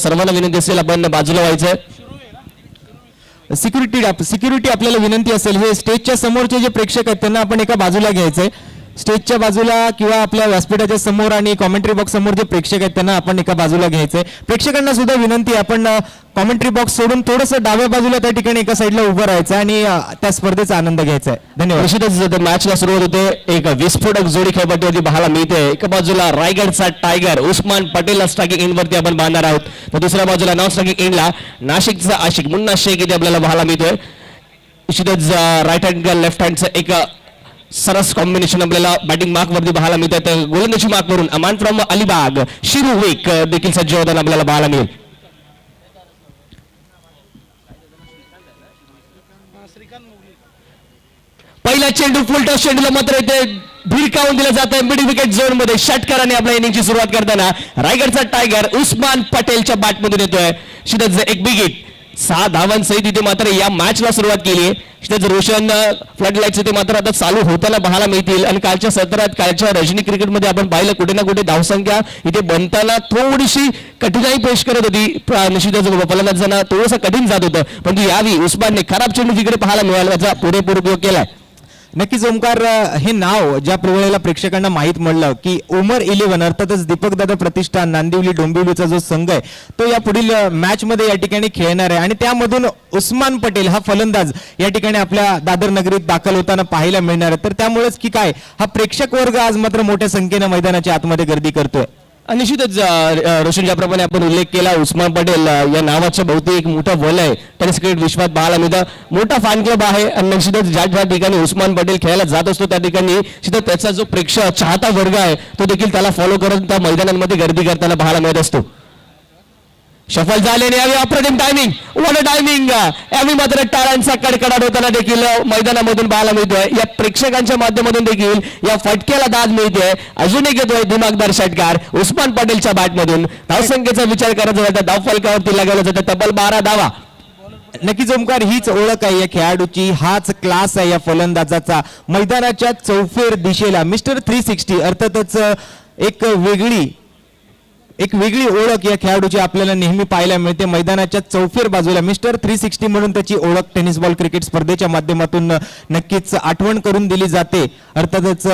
सर्वांना विनंती असेल आपण बाजूला व्हायचं. सिक्युरिटी आपल्याला विनंती असेल, हे स्टेजच्या समोरचे जे प्रेक्षक आहेत त्यांना आपण एका बाजूला घ्यायचंय. स्टेजच्या बाजूला किंवा आपल्या व्यासपीठाच्या समोर आणि कॉमेंट्री बॉक्स समोर जे प्रेक्षक आहेत त्यांना आपण एका बाजूला घ्यायचंय. प्रेक्षकांना सुद्धा विनंती आहे, आपण कॉमेंट्री बॉक्स सोडून थोडंसं डाव्या बाजूला त्या ठिकाणी एका साईडला उभं राहायचं आणि त्या स्पर्धेचा आनंद घ्यायचा आहे. धन्यवाद. निश्चितच मॅचला सुरुवात होते. एक विस्फोटक जोडी खेळपट्टीवरती पाहायला मिळते. एका बाजूला रायगडचा टायगर उस्मान पटेल स्ट्रायकिंग इनवरती आपण बांधणार आहोत, तर दुसऱ्या बाजूला नॉन स्ट्रायकिंग इनला नाशिकचा आशिक मुन्ना शेख इथे आपल्याला पाहायला मिळतोय. निश्चितच राईट हँड लेफ्ट हँडचं एक सरस कॉम्बिनेशन आपल्याला बॅटिंग मार्क वरती पाहायला मिळत आहे. तर गोलंदाजी मार्क वरून अमान फ्रॉम अलिबाग शिरू वेक देखील सज्ज होताना आपल्याला पाहायला मिळेल. पहिला चेंडू फुलटॉस चेंडूला मात्र इथे भिरकावून दिलं जात आहे मिड विकेट झोन मध्ये. षटकाराने आपल्या इनिंगची सुरुवात करताना रायगडचा टायगर उस्मान पटेलच्या बॅटमधून येतोय. शिदत एक बिग हिट 6 धावांसहित इथे मात्र या मॅचला सुरुवात केली. रोशन फ्लड लाईट्स इथे मात्र आता चालू होताना पाहायला मिळतील. आणि कालच्या सत्रात कालच्या रजनी क्रिकेटमध्ये आपण पाहिलं कुठे ना कुठे धावसंख्या इथे बनताना थोडीशी कठीणाई पेश करत होती. निश्चितच फलंदाजांना थोडंसं कठीण जात होतं, परंतु यावेळी उस्मानने खराब चेंडू तिकडे पाहायला मिळाला, याचा पुरेपूर उपयोग केलाय. नक्कीच ओमकार, हे नाव ज्या वेळेला प्रेक्षकांना माहीत म्हणलं की उमर 11 अर्थातच दीपकदादा प्रतिष्ठान नांदिवली डोंबिवलीचा जो संघ आहे तो या पुढील मॅच मध्ये या ठिकाणी खेळणार आहे आणि त्यामधून उस्मान पटेल हा फलंदाज या ठिकाणी आपल्या दादर नगरीत दाखल होताना पाहायला मिळणार आहे. तर त्यामुळेच की काय हा प्रेक्षक वर्ग आज मात्र मोठ्या संख्येने मैदानाच्या आतमध्ये गर्दी करतोय. निश्चितच रोशन ज्याप्रमाणे आपण उल्लेख केला, उस्मान पटेल या नावाच्या भोवती एक मोठा वलय आहे टेनिस क्रिकेट विश्वात पाहायला मिळतं. मोठा फॅन क्लब आहे आणि निश्चितच ज्या ठिकाणी उस्मान पटेल खेळायला जात असतो त्या ठिकाणी त्याचा जो प्रेक्षक चाहता वर्ग आहे तो देखील त्याला फॉलो करत त्या मैदानांमध्ये गर्दी करताना पाहायला मिळत असतो. सफल झालेले यावेळी अप्रतिम टायमिंग, वन टायमिंग, यावेळी मात्र टाळ्यांचा कडकडाट होताना देखील मैदानामधून पाहायला मिळतोय. या प्रेक्षकांच्या माध्यमातून देखील या फटक्याला दाद मिळते. अजून एक येतोय दिमागदार षटकार उस्मान पटेलच्या बॅटमधून. धावसंख्येचा विचार करायचा जातं, धाव फलकावरती लगावला जातं तब्बल 12 धावा. नक्कीच ओमकार, हीच ओळख आहे या खेळाडूची, हाच क्लास आहे या फलंदाजाचा. मैदानाच्या चौफेर दिशेला मिस्टर 360 अर्थातच एक वेगळी ओळख या खेळाडूची आपल्याला नेहमी पाहायला मिळते. मैदानाच्या चौफेर बाजूला मिस्टर 360 म्हणून त्याची ओळख टेनिस बॉल क्रिकेट स्पर्धेच्या माध्यमातून नक्कीच आठवण करून दिली जाते. अर्थातच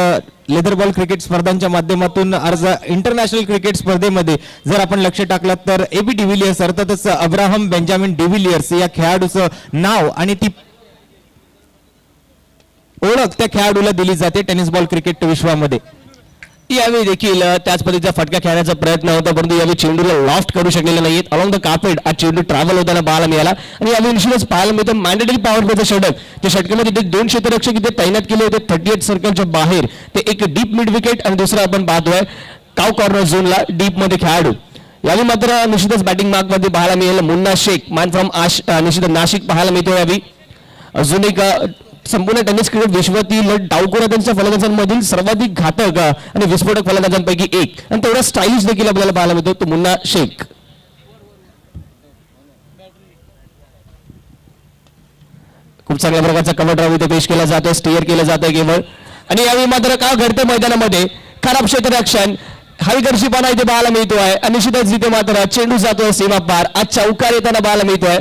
लेदर बॉल क्रिकेट स्पर्धांच्या माध्यमातून अर्ज इंटरनॅशनल क्रिकेट स्पर्धेमध्ये जर आपण लक्ष टाकलं तर एबी डिव्हिलियर्स अर्थातच अब्राहम बेंजामिन डिव्हिलियर्स या खेळाडूचं नाव आणि ती ओळख त्या खेळाडूला दिली जाते टेनिस बॉल क्रिकेट विश्वामध्ये. यावेळी देखील त्याच पद्धतीचा फटका खेळण्याचा प्रयत्न होता, परंतु यावेळी चेंडूला लॉफ्ट करू शकलेले नाहीत. अलॉंग द कार्पेट हा चेंडू ट्रॅव्हल होताना पाहायला मिळाला आणि यावेळी निश्चितच पाहायला मिळतं मॅन्डेटरी पॉवर प्लेचं षटक. त्या षटकामध्ये ते 2 क्षेत्ररक्षक इथे तैनात केले होते 38 सर्कलच्या बाहेर. ते एक डीप मिड विकेट आणि दुसरा आपण पाहतोय काव कॉर्नर झोनला डीप मध्ये खेळाडू. यावेळी मात्र निश्चितच बॅटिंग मार्क मध्ये पाहायला मिळेल मुन्ना शेख मॅन फ्रॉम निश्चित नाशिक पाहायला मिळतो. यावेळी अजून एक संपूर्ण टेनिस क्रिकेट विश्वातील डावखोरांच्या फलंदाजांमधील सर्वाधिक घातक आणि विस्फोटक फलंदाजांपैकी एक आणि तेवढा स्टायलिश देखील आपल्याला पाहायला मिळतो तो मुन्ना शेख. खूप चांगल्या प्रकारचा कव्हर ड्राईव्ह इथे पेश केला जातो, स्टीअर केलं जातं केवळ. आणि यावेळी मात्र काय घडतं मैदानामध्ये खराब क्षेत्ररक्षण हलगर्जीपणा इथे पाहायला मिळतोय आणि निश्चितच इथे मात्र चेंडू जातोय सीमा पार. आज चौकार येताना पाहायला मिळतोय.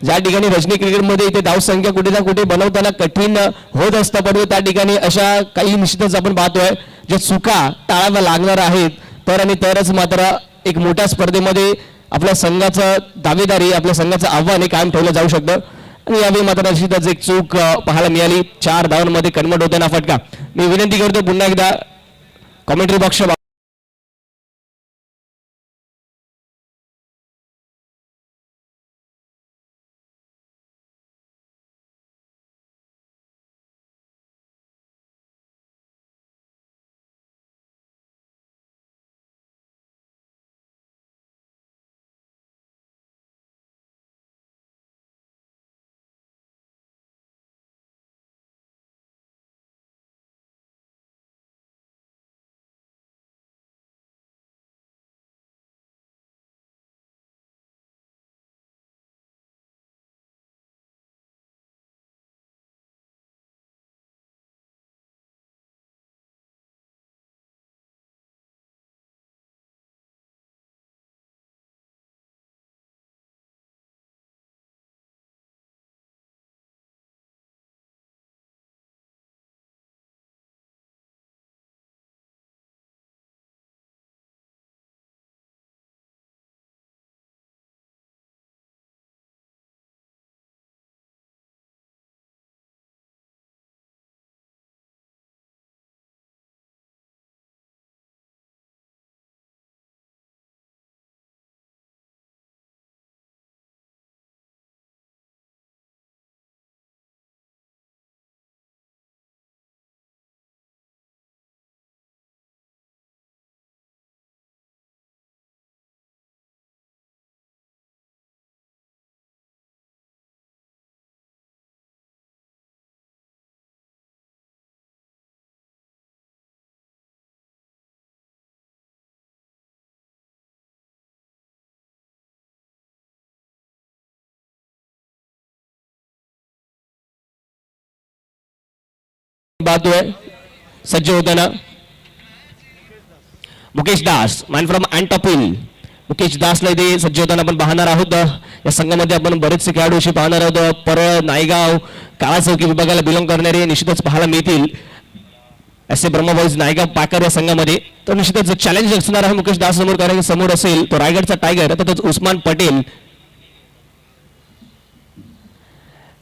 ज्या ठिकाणी रजनी क्रिकेटमध्ये इथे धावसंख्या कुठे ना कुठे बनवताना कठीण होत असतं, परंतु त्या ठिकाणी अशा काही निश्चितच आपण पाहतोय ज्या चुका टाळाव्या लागणार आहेत तर आणि तरच मात्र एक मोठ्या स्पर्धेमध्ये आपल्या संघाचं दावेदारी आपल्या संघाचं आव्हान हे कायम ठेवलं जाऊ शकतं. आणि यावेळी मात्र निश्चितच एक चूक पाहायला मिळाली. 4 धावांमध्ये कन्वर्ट होताना फटका. मी विनंती करतो पुन्हा एकदा कॉमेंट्री बॉक्सच्या पाहतोय सज्ज होताना मुकेश दास मॅन फ्रॉम अँटॉपिल. मुकेश दासला इथे सज्ज होताना आपण पाहणार आहोत. या संघामध्ये आपण बरेचसे खेळाडू असे पाहणार आहोत. परळ, नायगाव, काळा चौकी विभागाला बिलॉंग करणारे निश्चितच पाहायला मिळतील. असे ब्रह्मबॉईज नायगाव पाकर या संघामध्ये. तर निश्चितच चॅलेंज असणार आहे मुकेश दास समोर, कारण समोर असेल तो रायगडचा टायगर तसंच उस्मान पटेल.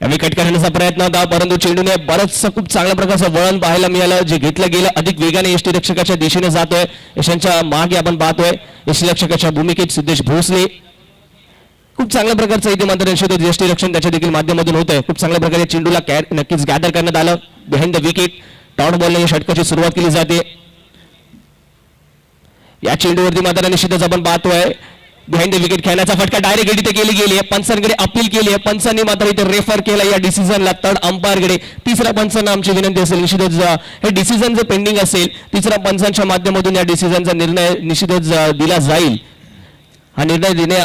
विकेट करण्याचा प्रयत्न होता, परंतु चेंडूने बरंचसं खूप चांगल्या प्रकारचं वळण पाहायला मिळालं, जे घेतलं गेलं अधिक वेगाने यष्टीरक्षकाच्या दिशेने जातोय. यशांच्या मागे आपण पाहतोय यष्टीरक्षकाच्या भूमिकेत सिद्धेश भोसले. खूप चांगल्या प्रकारचं इथे मात्र निश्चितच यष्टीरक्षण त्याच्या देखील माध्यमातून होत आहे. खूप चांगल्या प्रकारे चेंडूला नक्कीच गॅदर करण्यात आलं बिहाइंड द विकेट. डॉट बॉलने या षटकाची सुरुवात केली जाते. या चेंडूवरती मात्र निश्चितच आपण पाहतोय बिहाइंड द विकेट खेळण्याचा फटका डायरेक्ट इथे केली गेली आहे. पंचांकडे अपील केली आहे. पंचांनी मात्र इथे रेफर केला या डिसिजनला थर्ड अंपायरकडे. तिसऱ्या पंचांना आमची विनंती असेल निश्चितच हे डिसिजन जर पेंडिंग असेल तिसऱ्या पंचांच्या माध्यमातून या डिसिजनचा निर्णय निश्चितच दिला जाईल. हा निर्णय देणे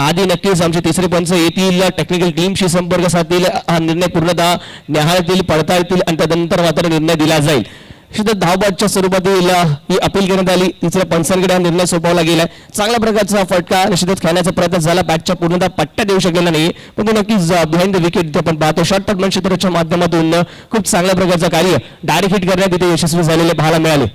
आधी नक्कीच आमचे तिसरे पंच येतील, टेक्निकल टीमशी संपर्क साधतील, हा निर्णय पूर्णतः न्यायालयातील पडताळतील आणि त्यानंतर मात्र निर्णय दिला जाईल. निश्चितच धावबादच्या स्वरूपातील ही अपील करण्यात आली. तिसऱ्या पंचांकडे हा निर्णय सोपवला गेलाय. चांगल्या प्रकारचा फटका निश्चितच खेळण्याचा प्रयत्न झाला, बॅटच्या पूर्णतः पट्ट्या देऊ शकलेला नाही, पण तो नक्कीच बिहाइंड द विकेट आपण पाहतो शॉर्ट टर्म क्षेत्राच्या माध्यमातून खूप चांगल्या प्रकारचं कार्य डायरेक्ट हिट करण्यात इथे यशस्वी झालेले पाहायला मिळाले.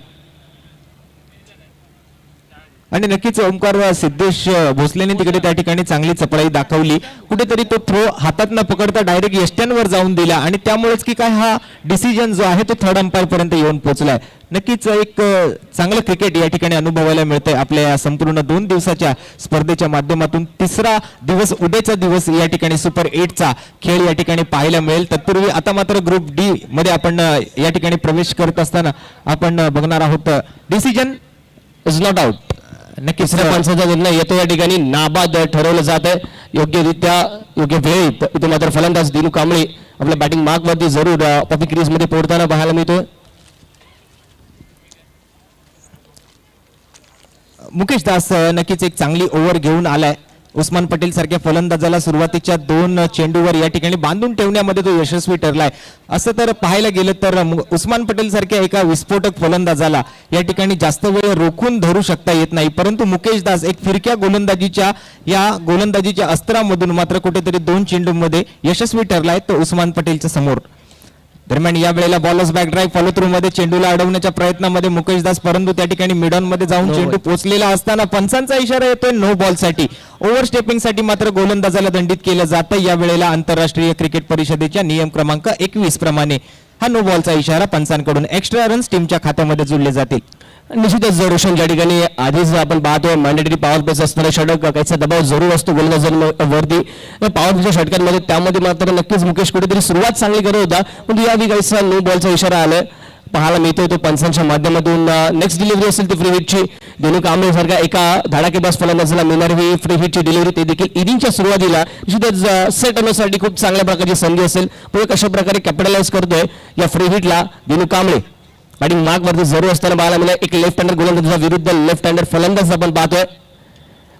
आणि नक्कीच ओमकार सिद्धेश भोसलेने तिकडे त्या ठिकाणी चांगली चपळाई दाखवली. कुठेतरी तो थ्रो हातात न पकडता डायरेक्ट यष्ट्यांवर जाऊन दिला आणि त्यामुळेच की काय हा डिसिजन जो आहे तो थर्ड अंपायर पर्यंत येऊन पोहोचलाय. नक्कीच एक चांगलं क्रिकेट या ठिकाणी अनुभवायला मिळतंय आपल्या या संपूर्ण 2 दिवसाच्या स्पर्धेच्या माध्यमातून. तिसरा दिवस उद्याचा दिवस या ठिकाणी सुपर 8चा खेळ या ठिकाणी पाहायला मिळेल. तत्पूर्वी आता मात्र ग्रुप डी मध्ये आपण या ठिकाणी प्रवेश करत असताना आपण बघणार आहोत डिसिजन इज नॉट आउट. नक्कीच तिसऱ्या पंचाचा निर्णय येतो या ठिकाणी नाबाद ठरवलं जात आहे. योग्यरित्या योग्य वेळेत इथे मात्र फलंदाज दिनू कांबळे आपल्या बॅटिंग मार्कवरती जरूर पॉपी क्रीज मध्ये पोहोचताना पाहायला मिळतोय. मुकेश दास नक्कीच एक चांगली ओव्हर घेऊन आलाय. उस्मान पटेल सारख्या फलंदाजाला सुरुवातीच्या 2 चेंडूवर या ठिकाणी बांधून ठेवण्यामध्ये तो यशस्वी ठरलाय. असं तर पाहायला गेलं तर उस्मान पटेल सारख्या एका विस्फोटक फलंदाजाला या ठिकाणी जास्त वेळ रोखून धरू शकता येत नाही, परंतु मुकेश दास एक फिरक्या गोलंदाजीच्या अस्त्रामधून मात्र कुठेतरी 2 चेंडूंमध्ये यशस्वी ठरलाय तो उस्मान पटेलच्या समोर. दरम्यान या वेळेला bowlers back drive follow through मध्ये चेंडूला अडवण्याच्या प्रयत्नामध्ये मुकेश दास, परंतु त्या ठिकाणी मिडॉन मध्ये जाऊन चेंडू पोहोचलेला असताना पंचांचा इशारा येतोय नो बॉल साठी. ओव्हरस्टेपिंग साठी मात्र गोलंदाजाला दंडित केलं जातं. या वेळेला आंतरराष्ट्रीय क्रिकेट परिषदेच्या नियम क्रमांक 21 प्रमाणे हा नो बॉलचा इशारा पंचांकडून एक्स्ट्रा रन्स टीमच्या खात्यामध्ये जोडले जातील. निश्चितच रोशन ज्या ठिकाणी आधीच आपण पाहतो मॅन्डेटरी पॉवर प्लेस असणारे षटक काहीचा दबाव जरूर असतो गोलंदाजांवरती. पॉवर प्लेच्या षटकांमध्ये त्यामध्ये मात्र नक्कीच मुकेश कुठेतरी सुरुवात चांगली करत होता, पण यावेळी काहीसा नो बॉलचा इशारा आलाय पाहायला मिळतोय तो पंचांच्या माध्यमातून. नेक्स्ट डिलिव्हरी असेल ती फ्री हिटची दिनू कांबळे सारख्या एका धडाकेबाज फलंदाजाला मिळणारी ही फ्री हिटची डिलिव्हरी ते देखील इनिंगच्या सुरुवातीला निश्चितच सेट होण्यासाठी खूप चांगल्या प्रकारची संधी असेल. तो कशा प्रकारे कॅपिटलाइज करतोय या फ्री हिटला दिनू कांबळे. बॅटिंग मार्क वरती जरूर असताना पाहायला मिळालं एक लेफ्ट हँडर गोलंदाजा विरुद्ध लेफ्ट हँडर फलंदाज आपण पाहतोय.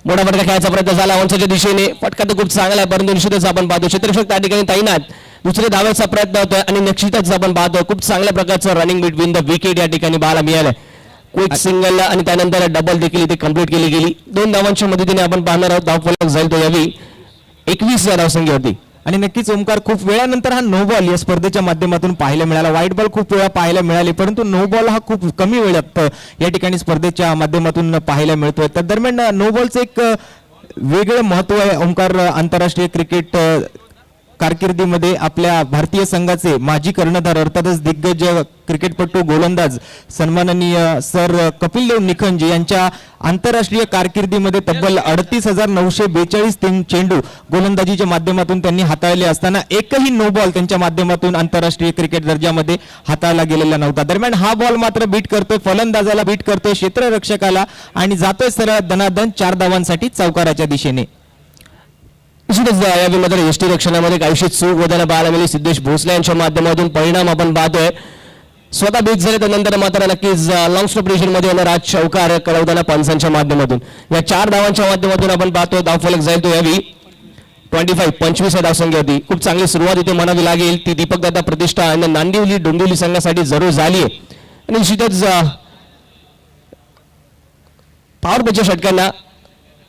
मोठा फटका खेळायचा प्रयत्न झाला वंशाच्या दिशेने, फटका तर खूप चांगला आहे, परंतु निश्चितच आपण पाहतो क्षेत्ररक्षक त्या ठिकाणी तैनात दुसरे धावायचा प्रयत्न होतोय आणि निश्चितच आपण पाहतो खूप चांगल्या प्रकारचं रनिंग बिटवीन द विकेट या ठिकाणी पाहायला मिळालं. क्विक सिंगल आणि त्यानंतर डबल देखील इथे कंप्लीट केली गेली. 2 धावांच्या मदतीने आपण पाहणार आहोत धावफलक जाईल तो यावी 21 या धावसंख्येवरती. आणि नक्कीच ओमकार खूप वेळानंतर हा नो बॉल या स्पर्धेच्या माध्यमातून पाहायला मिळाला. व्हाईट बॉल खूप वेळा पाहायला मिळाले, परंतु नो बॉल हा खूप कमी वेळात या ठिकाणी स्पर्धेच्या माध्यमातून पाहायला मिळतोय. त्या दरम्यान नो बॉलचं एक वेगळं महत्व आहे ओमकार. आंतरराष्ट्रीय क्रिकेट कारकिर्दीमध्ये आपल्या भारतीय संघाचे माजी कर्णधार अर्थातच दिग्गज क्रिकेटपटू गोलंदाज सन्माननीय सर कपिल देव निखंज यांच्या आंतरराष्ट्रीय कारकिर्दीमध्ये तब्बल 38,942 चेंडू गोलंदाजीच्या माध्यमातून त्यांनी हाताळले असताना एकही नो बॉल त्यांच्या माध्यमातून आंतरराष्ट्रीय क्रिकेट दर्जामध्ये हाताळला गेलेला नव्हता. दरम्यान हा बॉल मात्र बीट करतोय फलंदाजाला, बीट करतोय क्षेत्ररक्षकाला आणि जातोय सरळ दनादन 4 धावांसाठी चौकाराच्या दिशेने. निश्चितच यावेळी मात्र यष्टीरक्षणामध्ये काहीशी चूक होताना पाहायला मिळाली सिद्धेश भोसले यांच्या माध्यमातून. परिणाम आपण पाहतोय स्वतः बीट झाले त्यानंतर मात्र नक्कीच लॉंग स्टॉप मध्ये होणार आज चौकार कळवताना पंचांच्या माध्यमातून या 4 धावांच्या माध्यमातून आपण पाहतोय धावफलक जाईल तो यावी 25 धावसंख्या होती. खूप चांगली सुरुवात इथे म्हणावी लागेल ती दीपक दादा प्रतिष्ठा आणि नांदिवली डोंबिवली संघासाठी जरूर झाली आहे. आणि निश्चितच पॉवर प्लेच्या षटकांना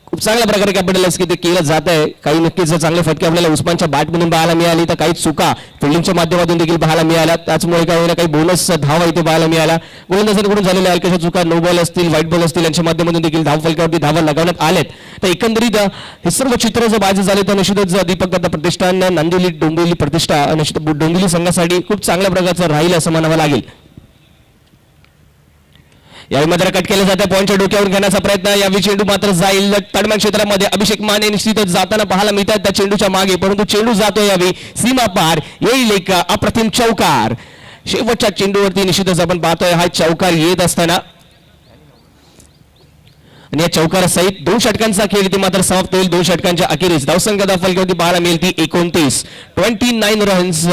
खूप चांगल्या प्रकारे कॅपिटलाइज केलं जात आहे. काही नक्कीच चांगले फटके आपल्याला उस्मानच्या बॅटमधून पाहायला मिळाली तर काही चुका फिल्डिंगच्या माध्यमातून देखील पाहायला मिळाल्या. त्याचमुळे काही काही बोनस धावा इथे पाहायला मिळाल्या. गोलंदाजांकडून झालेल्या हलक्याशा चुका नो बॉल असतील व्हाईट बॉल असतील यांच्या माध्यमातून देखील धाव फलकावरती धावा लगावण्यात आल्यात. तर एकंदरीत हे सर्व चित्र जर बाजू झाले तर निश्चितच दीपक दादा प्रतिष्ठान नांदिवली डोंबिवली प्रतिष्ठा निश्चित डोंबिवली संघासाठी खूप चांगल्या प्रकारचं राहील असं म्हणावं लागेल. यावेळी मात्र कट केलं जातं पॉईंटच्या डोक्यावर घेण्याचा प्रयत्न. यावेळी चेंडू मात्र जाईल तडमॅन क्षेत्रामध्ये. अभिषेक माने निश्चितच जाताना पाहायला मिळतात त्या चेंडूच्या मागे, परंतु चेंडू जातो यावेळी सीमा पार. येईल एक अप्रतिम चौकार. शेवटच्या चेंडूवरती निश्चितच आपण पाहतोय हा चौकार येत असताना आणि या चौकारासहित 2 षटकांचा खेळ इथे मात्र समाप्त होईल. 2 षटकांच्या अखेरीस धावसंख्या फलकावरती पाहायला मिळेल ती 29 runs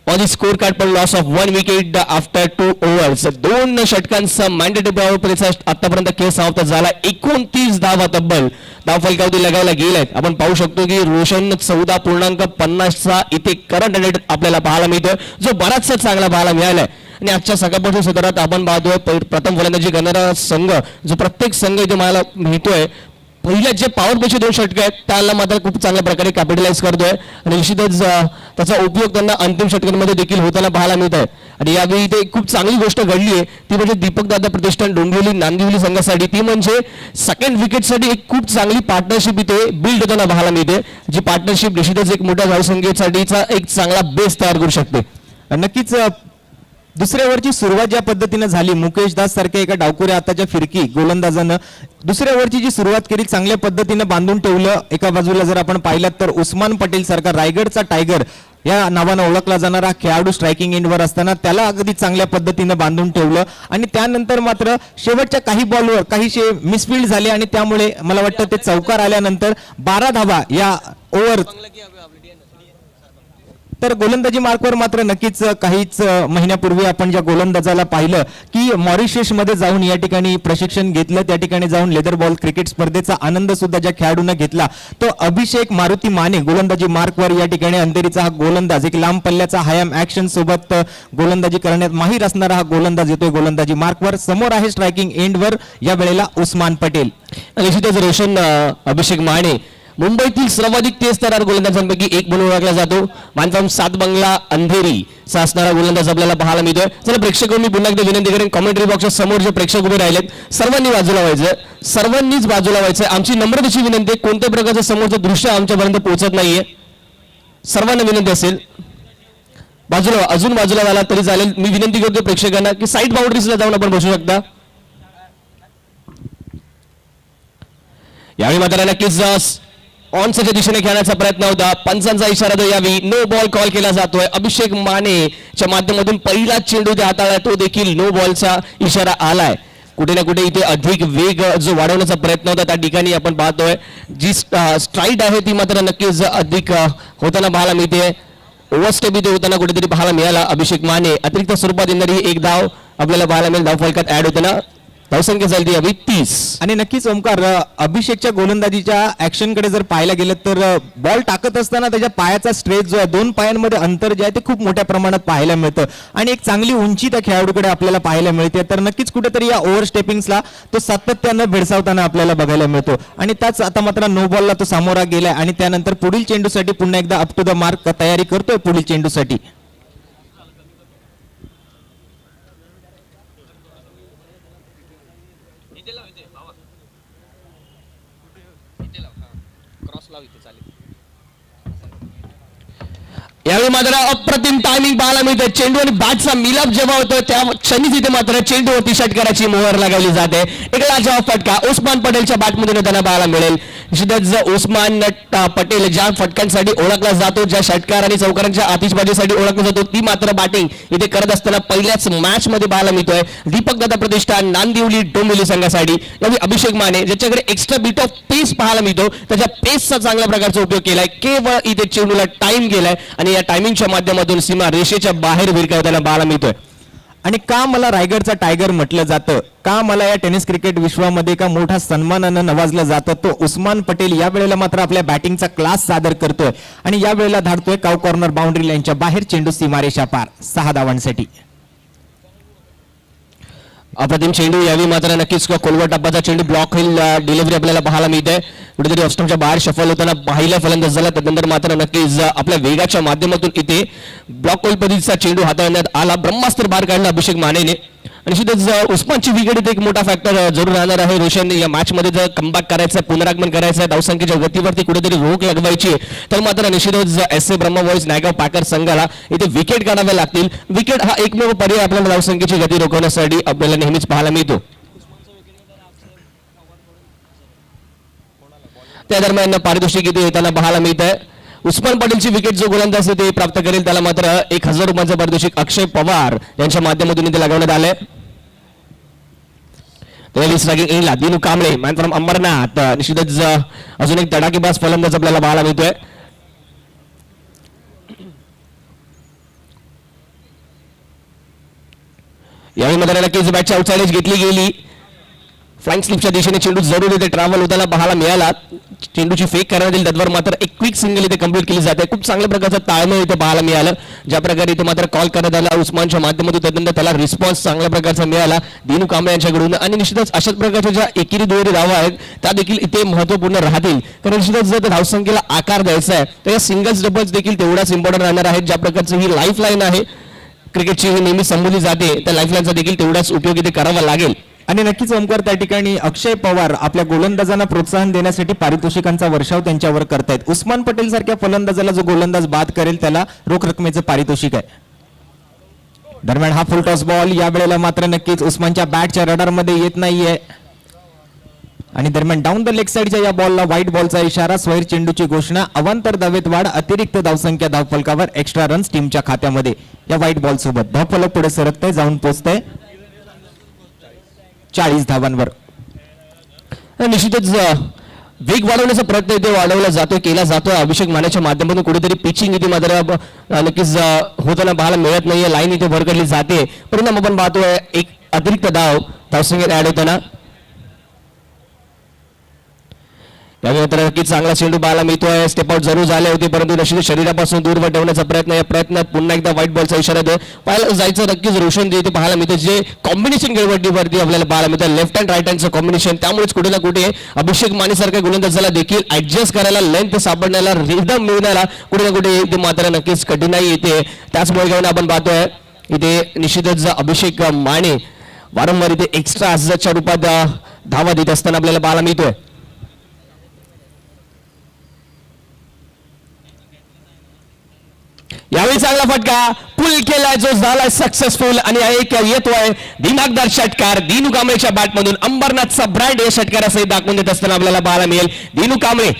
on the scorecard per loss of 1 wicket after 2 overs. 2 षटकांचा मॅन्डेटरी पॉवर प्लेचा आतापर्यंत खेळ समाप्त झाला. 29 धावा तब्बल धाव फलकावरती लगावला गेल्यात. आपण पाहू शकतो की रोशन 14.50चा इथे करंट रेट आपल्याला पाहायला मिळतो जो बराचसा चांगला पाहायला मिळालाय. आणि आजच्या सकाळपासून सत्रात आपण पाहतोय प्रथम फलंदाजी करणारा संघ जो प्रत्येक संघ इथे मला मिळतोय पहिल्या जे पॉवर प्लेचे 2 षटक आहेत त्याला मात्र खूप चांगल्या प्रकारे कॅपिटलाइज करतोय आणि निश्चितच त्याचा उपयोग त्यांना अंतिम षटकांमध्ये देखील होताना पाहायला मिळत आहे. आणि यावेळी इथे खूप चांगली गोष्ट घडली आहे ती म्हणजे दीपक दादा प्रतिष्ठान डोंबिवली नांदिवली संघासाठी ती म्हणजे सेकंड विकेटसाठी एक खूप चांगली पार्टनरशिप इथे बिल्ड होताना पाहायला मिळते. जी पार्टनरशिप निश्चितच एक मोठ्या धावसंख्येसाठीचा एक चांगला बेस तयार करू शकते. नक्कीच दुसऱ्या ओव्हरची सुरुवात ज्या पद्धतीने झाली, मुकेश दास सारख्या एका डावकुऱ्या हाताच्या फिरकी गोलंदाजानं दुसऱ्या ओव्हरची जी सुरुवात केली चांगल्या पद्धतीने बांधून ठेवलं. एका बाजूला जर आपण पाहिलात तर उस्मान पटेल सारखा रायगडचा टायगर या नावानं ओळखला जाणारा खेळाडू स्ट्रायकिंग एंडवर असताना त्याला अगदी चांगल्या पद्धतीने बांधून ठेवलं. आणि त्यानंतर मात्र शेवटच्या काही बॉलवर काहीशे मिसफिल्ड झाले आणि त्यामुळे मला वाटतं ते चौकार आल्यानंतर 12 धावा या ओव्हर. तर गोलंदाजी मार्कवर मात्र नक्कीच काहीच महिन्यापूर्वी आपण ज्या गोलंदाजाला पाहिलं की मॉरिशस मध्ये जाऊन या ठिकाणी प्रशिक्षण घेतलं, त्या ठिकाणी जाऊन लेदर बॉल क्रिकेट स्पर्धेचा आनंद सुद्धा ज्या खेळाडूंना घेतला तो अभिषेक मारुती माने गोलंदाजी मार्कवर या ठिकाणी अंधेरीचा हा गोलंदाज एक लांब पल्ल्याचा हायम ऍक्शन सोबत गोलंदाजी करण्यात माहीर असणारा हा गोलंदाज येतोय गोलंदाजी मार्कवर. समोर आहे स्ट्रायकिंग एंडवर या वेळेला उस्मान पटेल. निश्चितच रोशन अभिषेक माने मुंबईतील सर्वाधिक तेज तरार गोलंदाजांपैकी एक म्हणून ओळखला जातो. बांधकाम 7 बंगला अंधेरी चा असणारा गोलंदाज आपल्याला पाहायला मिळतोय. चला प्रेक्षक मी पुन्हा एकदा विनंती करेन कॉमेंट्री बॉक्सच्या समोर जे प्रेक्षक उभे राहिलेत सर्वांनी बाजूला व्हायचं, सर्वांनीच बाजूला व्हायचं. आमची नम्रतेची विनंती आहे कोणत्या प्रकारचं समोरचं दृश्य आमच्यापर्यंत पोहोचत नाहीये. सर्वांना विनंती असेल बाजूला अजून बाजूला झाला तरी चालेल. मी विनंती करतो प्रेक्षकांना की साईड बाउंड्रीजला जाऊन आपण बसू शकता. यावेळी मात्र नक्कीच ऑनच्या दिशेने खेळण्याचा प्रयत्न होता. पंचांचा इशारा तो यावेळी नो बॉल कॉल केला जातोय. अभिषेक मानेच्या माध्यमातून पहिला चेंडू ते हाताळला तो देखील नो बॉलचा इशारा आलाय. कुठे ना कुठे इथे अधिक वेग जो वाढवण्याचा प्रयत्न होता त्या ठिकाणी आपण पाहतोय जी स्ट्राईड आहे ती मात्र नक्कीच अधिक होताना पाहायला मिळते. ओव्हरस्टेप इथे होताना कुठेतरी पाहायला मिळाला. अभिषेक माने अतिरिक्त स्वरूपात येणारी एक धाव आपल्याला पाहायला मिळेल. धाव फलकात ऍड होताना धावसंख्या झाली यावी 30. आणि नक्कीच ओमकार अभिषेकच्या गोलंदाजीच्या ऍक्शन कडे जर पाहायला गेलं तर बॉल टाकत असताना त्याच्या पायाचा स्ट्रेच जो आहे 2 पायांमध्ये अंतर जे आहे ते खूप मोठ्या प्रमाणात पाहायला मिळतं आणि एक चांगली उंची त्या खेळाडूकडे आपल्याला पाहायला मिळते. तर नक्कीच कुठेतरी या ओव्हर स्टेपिंग्सला तो सातत्यानं भेडसावताना आपल्याला बघायला मिळतो आणि त्याच आता मात्र नो बॉलला तो सामोरा गेलाय आणि त्यानंतर पुढील चेंडूसाठी पुन्हा एकदा अप टू द मार्क तयारी करतोय पुढील चेंडूसाठी. यावेळी मात्र अप्रतिम टायमिंग पाहायला मिळते. चेंडू आणि बॅटचा मिलाप जेव्हा होतो त्या क्षणी तिथे मात्र चेंडूवरती षटकाराची मोहर लगावली जाते. एक लाजवाब फटका उस्मान पटेलच्या बॅटमधून त्यांना पाहायला मिळेल. निश्चितच उस्मान पटेल ज्या फटक्यांसाठी ओळखला जातो, ज्या षटकार आणि चौकारांच्या आतिषबाजीसाठी ओळखला जातो ती मात्र बॅटिंग इथे करत असताना पहिल्याच मॅच मध्ये पाहायला मिळतोय. दीपक दादा प्रतिष्ठान नांदिवली डोंबिवली संघासाठी यावेळी अभिषेक माने ज्याच्याकडे एक्स्ट्रा बीट ऑफ पेस पाहायला मिळतो त्याच्या पेसचा चांगल्या प्रकारचा उपयोग केलाय. केवळ इथे चेंडूला टाइम गेलाय आणि या टायमिंगच्या माध्यमातून सीमा रेषेच्या बाहेर भिरकावताना पाहायला मिळतोय. आणि का मला रायगडचा टायगर म्हटलं जातं, का मला या टेनिस क्रिकेट विश्वामध्ये का मोठा सन्मानानं नवाजलं जातं, तो उस्मान पटेल या वेळेला मात्र आपल्या बॅटिंगचा क्लास सादर करतोय आणि या वेळेला धाडतोय काव कॉर्नर बाउंड्री लाईनच्या बाहेर चेंडू सीमारेषा पार 6 धावांसाठी. अप्रतिम चेंडू यावी मात्र नक्कीच कोलवा टप्प्याचा चेंडू ब्लॉक होईल डिलिव्हरी आपल्याला पाहायला मिळते. कुठेतरी ऑस्टमच्या बाहेर शफल होताना पाहिला फलंदाज झाला, त्यानंतर मात्र नक्कीच आपल्या वेगाच्या माध्यमातून इथे ब्लॉक होईल पद्धतीचा चेंडू हाताळण्यात आला. ब्रह्मास्त्र बाहेर काढला अभिषेक मानेने. आणि निश्चितच उस्मानची विकेट इथे एक मोठा फॅक्टर जरूर राहणार आहे. रोशन या मॅच मध्ये जर कमबॅक करायचं, पुनरागमन करायचं, धावसंख्येच्या गतीवरती कुठेतरी रोख लगवायची तर मात्र निश्चितच S A Brahma boys Naigaon Packer संघाला इथे विकेट काढाव्या लागतील. विकेट हा एकमेव पर्याय आपल्याला धावसंख्येची गती रोखण्यासाठी आपल्याला नेहमीच पाहायला मिळतो. त्या दरम्यान पारितोषिक इथे येताना पाहायला मिळत आहे. उस्मान पटेलची विकेट जो गोलंदाज ते प्राप्त करेल त्याला मात्र 1000 रुपयांचं पारितोषिक अक्षय पवार यांच्या माध्यमातून इथे लागवण्यात आलंय. Dinu Kamble man from Ambarnath. निश्चितच अजून एक तडाखेबाज फलंदाज आपल्याला पाहायला मिळतोय. यावेळी मात्र नक्कीच बॅटची आउटसाइड घेतली गेली. फ्लाइंग स्लिपच्या दिशेने चेंडू जरूर इथे ट्रॅव्हल होताना पाहायला मिळाला. चेंडूची फेक करण्यात येईल, त्यावर मात्र एक क्विक सिंगल इथे कंप्लीट केली जाते. खूप चांगल्या प्रकारचा ताळमेळ इथे पाहायला मिळालं. ज्या प्रकारे इथे मात्र कॉल करण्यात आला उस्मानच्या माध्यमातून, त्यानंतर त्याला रिस्पॉन्स चांगल्या प्रकारचा मिळाला दिनू कांबळे यांच्याकडून. आणि निश्चितच अशाच प्रकारच्या ज्या एकेरी दुहेरी धावा आहेत त्या देखील इथे महत्वपूर्ण राहतील. कारण निश्चितच जर धावसंख्येला आकार द्यायचा आहे तर या सिंगल्स डबल्स देखील तेवढाच इम्पॉर्टंट राहणार आहेत. ज्या प्रकारची ही लाईफ लाईन आहे क्रिकेटची, ही नेहमी संबोधली जाते, त्या लाईफ लाईनचा देखील तेवढाच उपयोग इथे करावा लागेल. आणि नक्कीच ओमकार त्या ठिकाणी अक्षय पवार आपल्या गोलंदाजांना प्रोत्साहन देण्यासाठी पारितोषिकांचा वर्षाव त्यांच्यावर करतायत. उस्मान पटेल सारख्या फलंदाजाला जो गोलंदाज बाद करेल त्याला रोख रकमेचं पारितोषिक आहे. दरम्यान हा फुल टॉस बॉल या वेळेला मात्र नक्कीच उस्मानच्या बॅटच्या रडारमध्ये येत नाहीये. आणि दरम्यान डाऊन द लेग साईडच्या या बॉलला व्हाईट बॉलचा इशारा, स्वैर चेंडूची घोषणा, अवांतर धावेत वाढ, अतिरिक्त धावसंख्या धावफलकावर, एक्स्ट्रा रन्स टीमच्या खात्यामध्ये. या व्हाईट बॉल सोबत धावफलक पुढे सरकतंय, जाऊन पोहोचतंय 40 धावांवर. निश्चितच वेग वाढवण्याचा प्रयत्न इथे वाढवला जातोय, केला जातोय अभिषेक मानेच्या माध्यमातून. कुठेतरी पिचिंग इथे मात्र नक्कीच होताना पाहायला मिळत नाहीये. लाईन इथे भरकडली जाते, परिणाम आपण पाहतोय एक अतिरिक्त धावसंख्येत ऍड होताना. यावेळी तर नक्कीच चांगला चेंडू पाहायला मिळतोय. स्टेप आउट जरूर झाले होते, परंतु निश्चित शरीरापासून दूर ठेवण्याचा प्रयत्न, या प्रयत्नात पुन्हा एकदा व्हाईट बॉलचा इशारा देतो. पाहायला जायचं नक्कीच रोशन इथे पाहायला मिळतं, जे कॉम्बिनेशन खेळवटीवरती आपल्याला पाहायला मिळतं, लेफ्ट हँड राईट हँडचं कॉम्बिनेशन. त्यामुळेच कुठे ना कुठे अभिषेक मानेसारख्या गोलंदाजाला देखील ऍडजस्ट करायला, लेंथ सापडण्याला, रिदम मिळण्याला कुठे ना कुठे इथे मात्र नक्कीच कठीणाई येते. त्याचमुळे घेऊन आपण पाहतोय इथे निश्चितच अभिषेक माने वारंवार इथे एक्स्ट्रा च्या रूपात धावा देत असताना आपल्याला पाहायला मिळतोय. यावेळी चांगला फटका पुल केलाय जो झालाय सक्सेसफुल. आणि एक येतोय दिमागदार षटकार दिनू कांबळेच्या बॅटमधून. अंबरनाथचा ब्रँड या षटकारासहित दाखवून देत असताना आपल्याला पाहायला मिळेल. दिनू कांबळे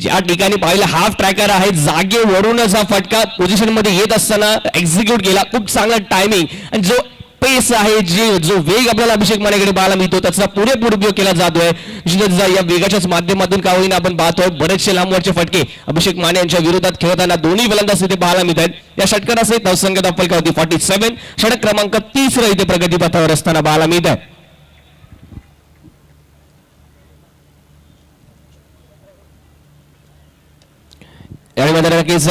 ज्या ठिकाणी पाहिलं हाफ ट्रॅकर आहे, जागेवरूनच हा फटका पोझिशन मध्ये येत असताना एक्झिक्यूट केला. खूप चांगला टायमिंग आणि जो पेस आहे, जो वेग आपल्याला अभिषेक मानेकडे पाहायला मिळतो त्याचा पुरेपूर उपयोग केला जातोय. या वेगाच्याच माध्यमातून का होईना आपण पाहतोय बरेचसे लांबवरचे फटके अभिषेक माने यांच्या विरोधात खेळताना दोन्ही फलंदाज इथे पाहायला मिळत आहेत. या षटकारासहित धावसंख्या धावफलकावरती 47, षटक क्रमांक 30 इथे प्रगतीपथावर असताना पाहायला मिळत आहे. यावेळी नक्कीच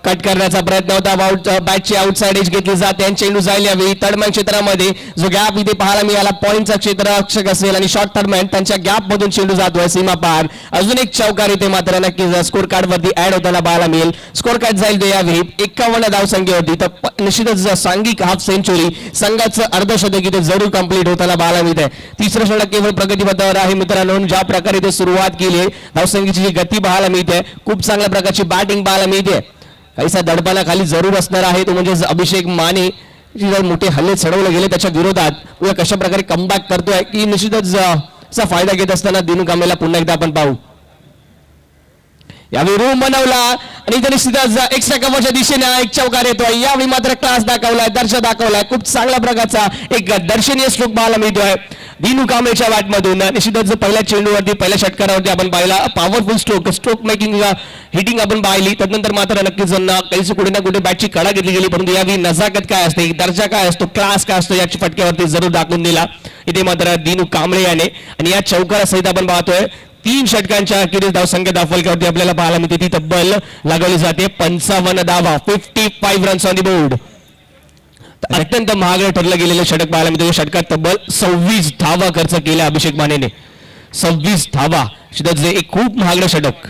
कट करण्याचा प्रयत्न होता. बॅटची आउटसाइड एज घेतली जाते आणि चेंडू जाईल यावेळी थर्डमॅन क्षेत्रामध्ये. जो गॅप इथे पाहायला मिळाला पॉईंटचा क्षेत्ररक्षक असेल आणि शॉर्ट थर्डमॅन त्यांच्या गॅप मधून चेंडू जातोय सीमा पार. अजून एक चौकार इथे मात्र नक्कीच स्कोर कार्ड वरती ऍड होताना पाहायला मिळेल. स्कोर कार्ड जाईल ते यावेळी 51 धावसंख्येवरती. तर निश्चितच सांघिक हाफ सेंचुरी, संघाचं अर्धशतक इथे जरूर कंप्लीट होताना पाहायला मिळत आहे. तिसरं षटक केवळ प्रगतीपथावर आहे मित्रांनो. ज्या प्रकारे इथे सुरुवात केली आहे, धावसंख्येची जी गती पाहायला मिळते, खूप चांगल्या प्रकारची बॅटिंग पाहायला मिळते. काहीसा दडपणा खाली जरूर असणार आहे, तो म्हणजे अभिषेक माने मोठे हल्ले चढवले गेले त्याच्या विरोधात कशा प्रकारे कमबॅक करतोय की निश्चितच फायदा घेत असताना दिनू कांबळेला पुन्हा एकदा आपण पाहू. यावेळी रूम बनवला आणि इथे निश्चितच एक्स्ट्रा कव्हरच्या दिशेने एक चौकार येतोय. यावेळी मात्र क्लास दाखवलाय, दर्जा दाखवलाय. खूप चांगल्या प्रकारचा एक दर्शनीय स्ट्रोक पाहायला मिळतोय. दिनू कांबळेच्या बॅटमधून निश्चितच पहिल्या चेंडूवरती पहिल्या षटकारावरती आपण पाहिला पॉवरफुल स्ट्रोक मेकिंग हिटिंग आपण पाहिली. त्यानंतर मात्र नक्कीच काही कुठे ना कुठे बॅटची कडा घेतली गेली, परंतु यावेळी नजाकत काय असते, दर्जा काय असतो, क्लास काय असतो याची फटक्यावरती जरूर दाखवून दिला इथे मात्र दिनू कांबळे याने. आणि या चौकारासहित आपण पाहतोय 3 षटकांच्या अखेरीस धावसंख्या दाफलक्यावरती आपल्याला पाहायला मिळते ती तब्बल लागवली जाते 55 धावा, 55 रन्स ऑन द बोर्ड. अत्यंत महागडं ठरलं गेलेलं षटक पाहायला मिळते. षटकात तब्बल 26 धावा खर्च केल्या अभिषेक मानेने. 26 धावा, जे एक खूप महागडं षटक.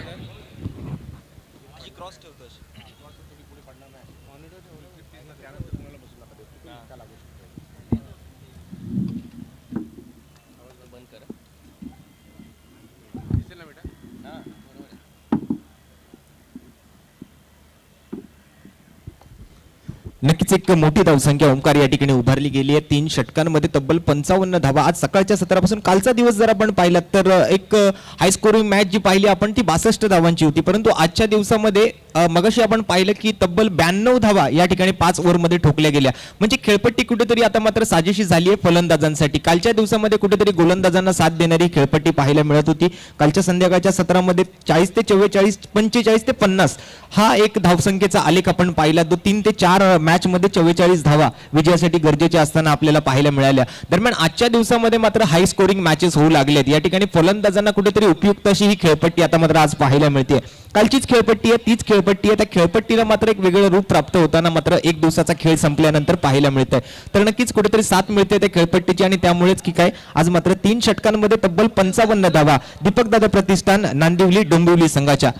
नक्कीच एक मोठी धावसंख्या ओंकार या ठिकाणी उभारली गेली आहे. 3 षटकांमध्ये तब्बल 55 धावा. आज सकाळच्या सत्रापासून कालचा दिवस जर आपण पाहिला तर एक हाय स्कोरिंग मॅच जी पाहिली आपण ती 62 धावांची होती, परंतु आजच्या दिवसामध्ये मगाशी आपण पाहिलं की तब्बल 92 धावा या ठिकाणी 5 ओव्हरमध्ये ठोकल्या गेल्या. म्हणजे खेळपट्टी कुठेतरी आता मात्र साजेशी झाली आहे फलंदाजांसाठी. कालच्या दिवसामध्ये कुठेतरी गोलंदाजांना साथ देणारी खेळपट्टी पाहायला मिळत होती. कालच्या संध्याकाळच्या सत्रामध्ये 40 ते 44, 45 ते 50 हा एक धावसंख्येचा आलेख आपण पाहिला. 3 ते 4 मॅच मध्ये 44 धावा विजयासाठी गरजेच्या असताना आपल्याला पाहायला मिळाल्या. दरम्यान आजच्या दिवसामध्ये मात्र हाय स्कोरिंग मॅचेस होऊ लागलेत. या ठिकाणी फलंदाजांना कुठेतरी उपयुक्त अशी ही खेळपट्टी आता मात्र आज पाहायला मिळते. कालचीच खेळपट्टी आहे, तीच खेळपट्टी आहे. त्या खेळपट्टीला मात्र एक वेगळं रूप प्राप्त होताना मात्र एक दिवसाचा खेळ संपल्यानंतर पाहायला मिळतंय. तर नक्कीच कुठेतरी साथ मिळते त्या खेळपट्टीची आणि त्यामुळेच की काय आज मात्र 3 षटकांमध्ये तब्बल 55 धावा दीपक दादा प्रतिष्ठान नांदिवली डोंबिवली संघाच्या.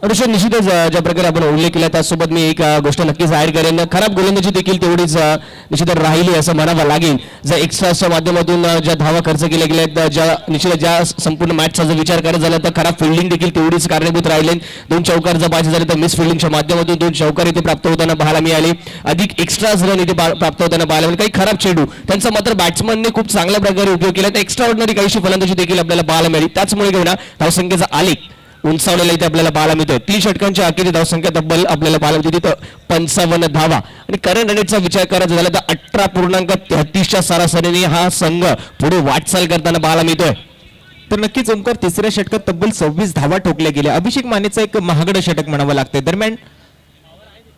अनुषद निश्चितच ज्या प्रकारे आपण उल्लेख केला त्यासोबत मी एक गोष्ट नक्कीच ऍड करेन. खराब गोलंदाजी देखील तेवढीच निश्चित राहिली असं म्हणावं लागेल. जर एक्स्ट्राच्या माध्यमातून ज्या धावा खर्च केल्या गेल्या, ज्या संपूर्ण मॅचचा जर विचार करायचा झाला तर खराब फिल्डिंग देखील तेवढीच कारणीभूत राहिले. 2 चौकार जर पाहिजे झाले तर मिस फिल्डिंगच्या माध्यमातून 2 चौकार इथे प्राप्त होताना पाहायला मिळाले. अधिक एक्स्ट्राज रन इथे प्राप्त होताना पाहायला मिळाले. काही खराब चेंडू त्यांचा मात्र बॅट्समनने खूप चांगल्या प्रकारे उपयोग केला. एक्स्ट्रा ऑर्डिनरी काहीशी फलंदाजी देखील आपल्याला पाहायला मिळाली. त्याचमुळे घेऊन धावसंख्येचा आलेख उंचावलेला इथे आपल्याला पाहायला मिळतोय. 3 षटकांच्या अखेरी धावसंख्या तब्बल आपल्याला पाहायला मिळते तिथं 55 धावा. आणि करंट रनेटचा विचार करायचा झाला तर 18.33च्या सरासरीने हा संघ पुढे वाटचाल करताना पाहायला मिळतोय. तर नक्कीच ओंकार तिसऱ्या षटकात तब्बल 26 धावा ठोकल्या गेल्या. अभिषेक मानेचा एक महागडं षटक म्हणावं लागतंय. दरम्यान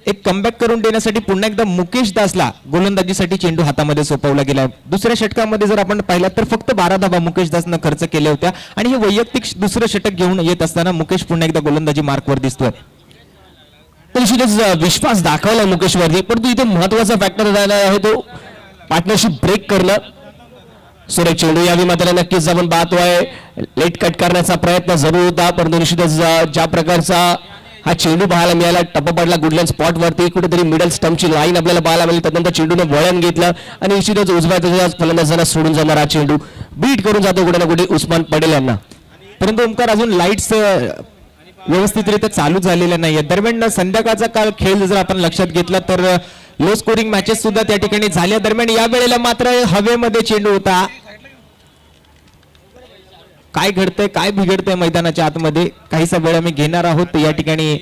एक कमबॅक करून देण्यासाठी पुन्हा एकदा मुकेश दासला गोलंदाजीसाठी चेंडू हातामध्ये सोपवला गेला. दुसऱ्या षटकामध्ये जर आपण पाहिला तर फक्त 12 धावा मुकेश दासनं खर्च केल्या होत्या आणि हे वैयक्तिक दुसरं षटक घेऊन येत असताना मुकेश पुन्हा एकदा गोलंदाजी मार्कवर दिसतोय. निश्चितच विश्वास दाखवला मुकेशवरती, परंतु इथे महत्वाचा फॅक्टर राहिला आहे तो पार्टनरशिप ब्रेक करणं. सुरेख चेंडू यावेळी मात्र नक्कीच आपण पाहतोय लेट कट करण्याचा प्रयत्न जरूर होता, परंतु निश्चितच ज्या प्रकारचा हा चेंडू पाहायला मिळाला टप्पा पडला गुडलँड स्पॉट वरती कुठेतरी मिडल स्टंपची लाईन आपल्याला पाहायला मिळाली. त्यानंतर चेंडूने वळण घेतलं आणि निश्चितच उजव्या फलंदाजांना सोडून जाणार हा चेंडू बीट करून जातो कुठे ना कुठे उस्मान पटेल यांना. परंतु ओंकार अजून लाईट्स व्यवस्थितरित्या चालू झालेल्या नाहीये. दरम्यान संध्याकाळचा काल खेळ जर आपण लक्षात घेतला तर लो स्कोरिंग मॅचेस सुद्धा त्या ठिकाणी झाल्या. दरम्यान या वेळेला मात्र हवेमध्ये चेंडू होता. काय घडतंय काय बिघडतंय मैदानाच्या आतमध्ये काहीसा वेळ आम्ही घेणार आहोत. या ठिकाणी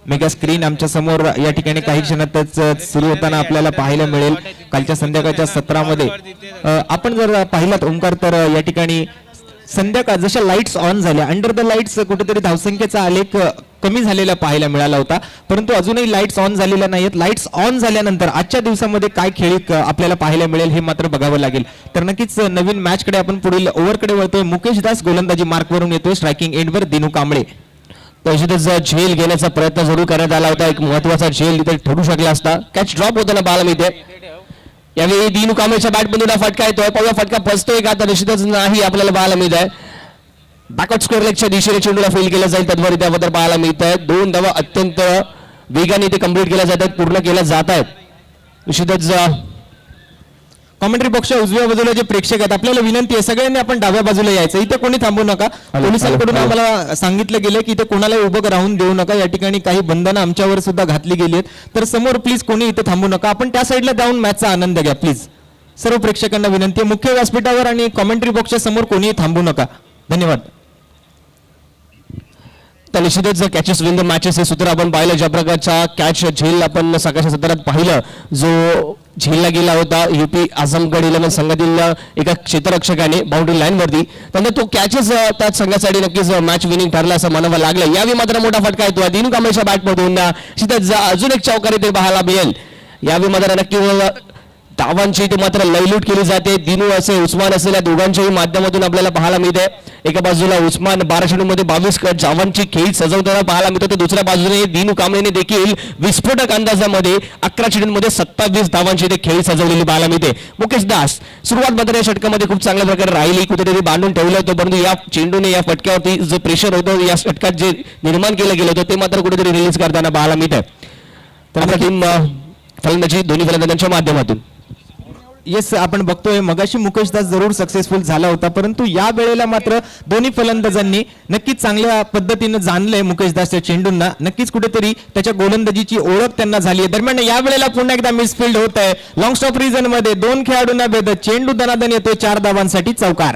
मेगा स्क्रीन आमच्या समोर या ठिकाणी काही क्षणातच सुरू होताना आपल्याला पाहायला मिळेल. कालच्या संध्याकाळच्या सत्रामध्ये आपण जर पाहिलात ओंकार तर या ठिकाणी संध्याकाळ जशा लाईट्स ऑन झाल्या अंडर द लाईट्स कुठेतरी धावसंख्येचा आलेख कमी झालेला पाहायला मिळाला होता, परंतु अजूनही लाईट्स ऑन झालेल्या नाहीत. लाईट्स ऑन झाल्यानंतर आजच्या दिवसामध्ये काय खेळ आपल्याला पाहायला मिळेल हे मात्र बघावं लागेल. तर नक्कीच नवीन मॅचकडे आपण पुढील ओव्हरकडे वळतोय. मुकेश दास गोलंदाजी मार्कवरून येतोय. स्ट्रायकिंग एंडवर दिनू कांबळे. तशीच झेल घेण्याचा प्रयत्न जरूर करण्यात आला होता. एक महत्वाचा झेल इथे ठरू शकला असता. कॅच ड्रॉप होताना पाहायला मिळते. यावेळी दिनू कांबळेच्या बॅटमधून फटका येतोय. पाहूया फटका फसतोय का तर निश्चितच नाही आपल्याला पाहायला मिळत आहे. बॅकवर्ड स्क्वेअर लेगच्या दिशेने चेंडूला फेल केला जाईल तद्वारी त्याबद्दल पाहायला मिळत आहे. 2 धावा अत्यंत वेगाने ते कंप्लीट केल्या जात आहेत, पूर्ण केल्या जात आहेत. निश्चितच कॉमेंट्री बॉक्सच्या उजव्या बाजूला जे प्रेक्षक आहेत आपल्याला विनंती आहे सगळ्यांनी आपण डाव्या बाजूला यायचं. इथे कोणी थांबू नका. पोलिसांकडून आम्हाला सांगितलं गेलं की इथे कोणाला उभं राहून देऊ नका. या ठिकाणी काही बंधनं आमच्यावर सुद्धा घातली गेली आहेत. तर समोर प्लीज कोणी इथे थांबू नका. आपण त्या साईडला जाऊन मॅचचा आनंद घ्या प्लीज. सर्व प्रेक्षकांना विनंती आहे. मुख्य व्यासपीठावर आणि कॉमेंट्री बॉक्सच्या समोर कोणीही थांबू नका. धन्यवाद. तर निश्चितच कॅचेस विन द मॅचेस हे सूत्र आपण पाहिलं. ज्या प्रकारचा कॅच झेल आपण सकाळच्या सत्रात पाहिलं, जो झेलला गेला होता युपी आझमगड 11 संघातील एका क्षेत्ररक्षकाने बाउंड्री लाईनवरती. त्यानंतर तो कॅचेस त्याच संघासाठी नक्कीच मॅच विनिंग ठरला असं म्हणावं लागलं. यावेळी मात्र मोठा फटका येतो दिनू कांबळेच्या बॅटमधून. तिथं अजून एक चौकारी ते पाहायला मिळेल. यावेळी मात्र नक्की धावांची ते मात्र लयलूट केली जाते. दिनू असे उस्मान असेल या दोघांच्याही माध्यमातून आपल्याला पाहायला मिळते. एका बाजूला उस्मान 12 चेंडूमध्ये 22 धावांची खेळी सजवताना पाहायला मिळतो, तर दुसऱ्या बाजूने दिनू कांबळेने देखील विस्फोटक अंदाजामध्ये 11 चेंडूंमध्ये 27 धावांची ते खेळी सजवलेली पाहायला मिळते. मुकेश दास सुरुवात मात्र या षटकामध्ये खूप चांगल्या प्रकारे राहिली, कुठेतरी बांधून ठेवलं होतं, परंतु या चेंडूने या फटक्यावरती जो प्रेशर होतं या षटकात जे निर्माण केलं गेलं होतं ते मात्र कुठेतरी रिलीज करताना पाहायला मिळतं. तर आपला टीम फलंदाजी दोन्ही फलंदाजांच्या माध्यमातून. येस, आपण बघतोय मगाशी मुकेश दास जरूर सक्सेसफुल झाला होता, परंतु या वेळेला मात्र दोन्ही फलंदाजांनी नक्कीच चांगल्या पद्धतीने जाणलंय मुकेश दासच्या चेंडूंना. नक्कीच कुठेतरी त्याच्या गोलंदाजीची ओळख त्यांना झाली आहे. दरम्यान या वेळेला पुन्हा एकदा मिसफिल्ड होत आहे. लॉंग स्टॉप रिजन मध्ये 2 खेळाडूंना भेदत चेंडू दनादन येतोय 4 धावांसाठी चौकार.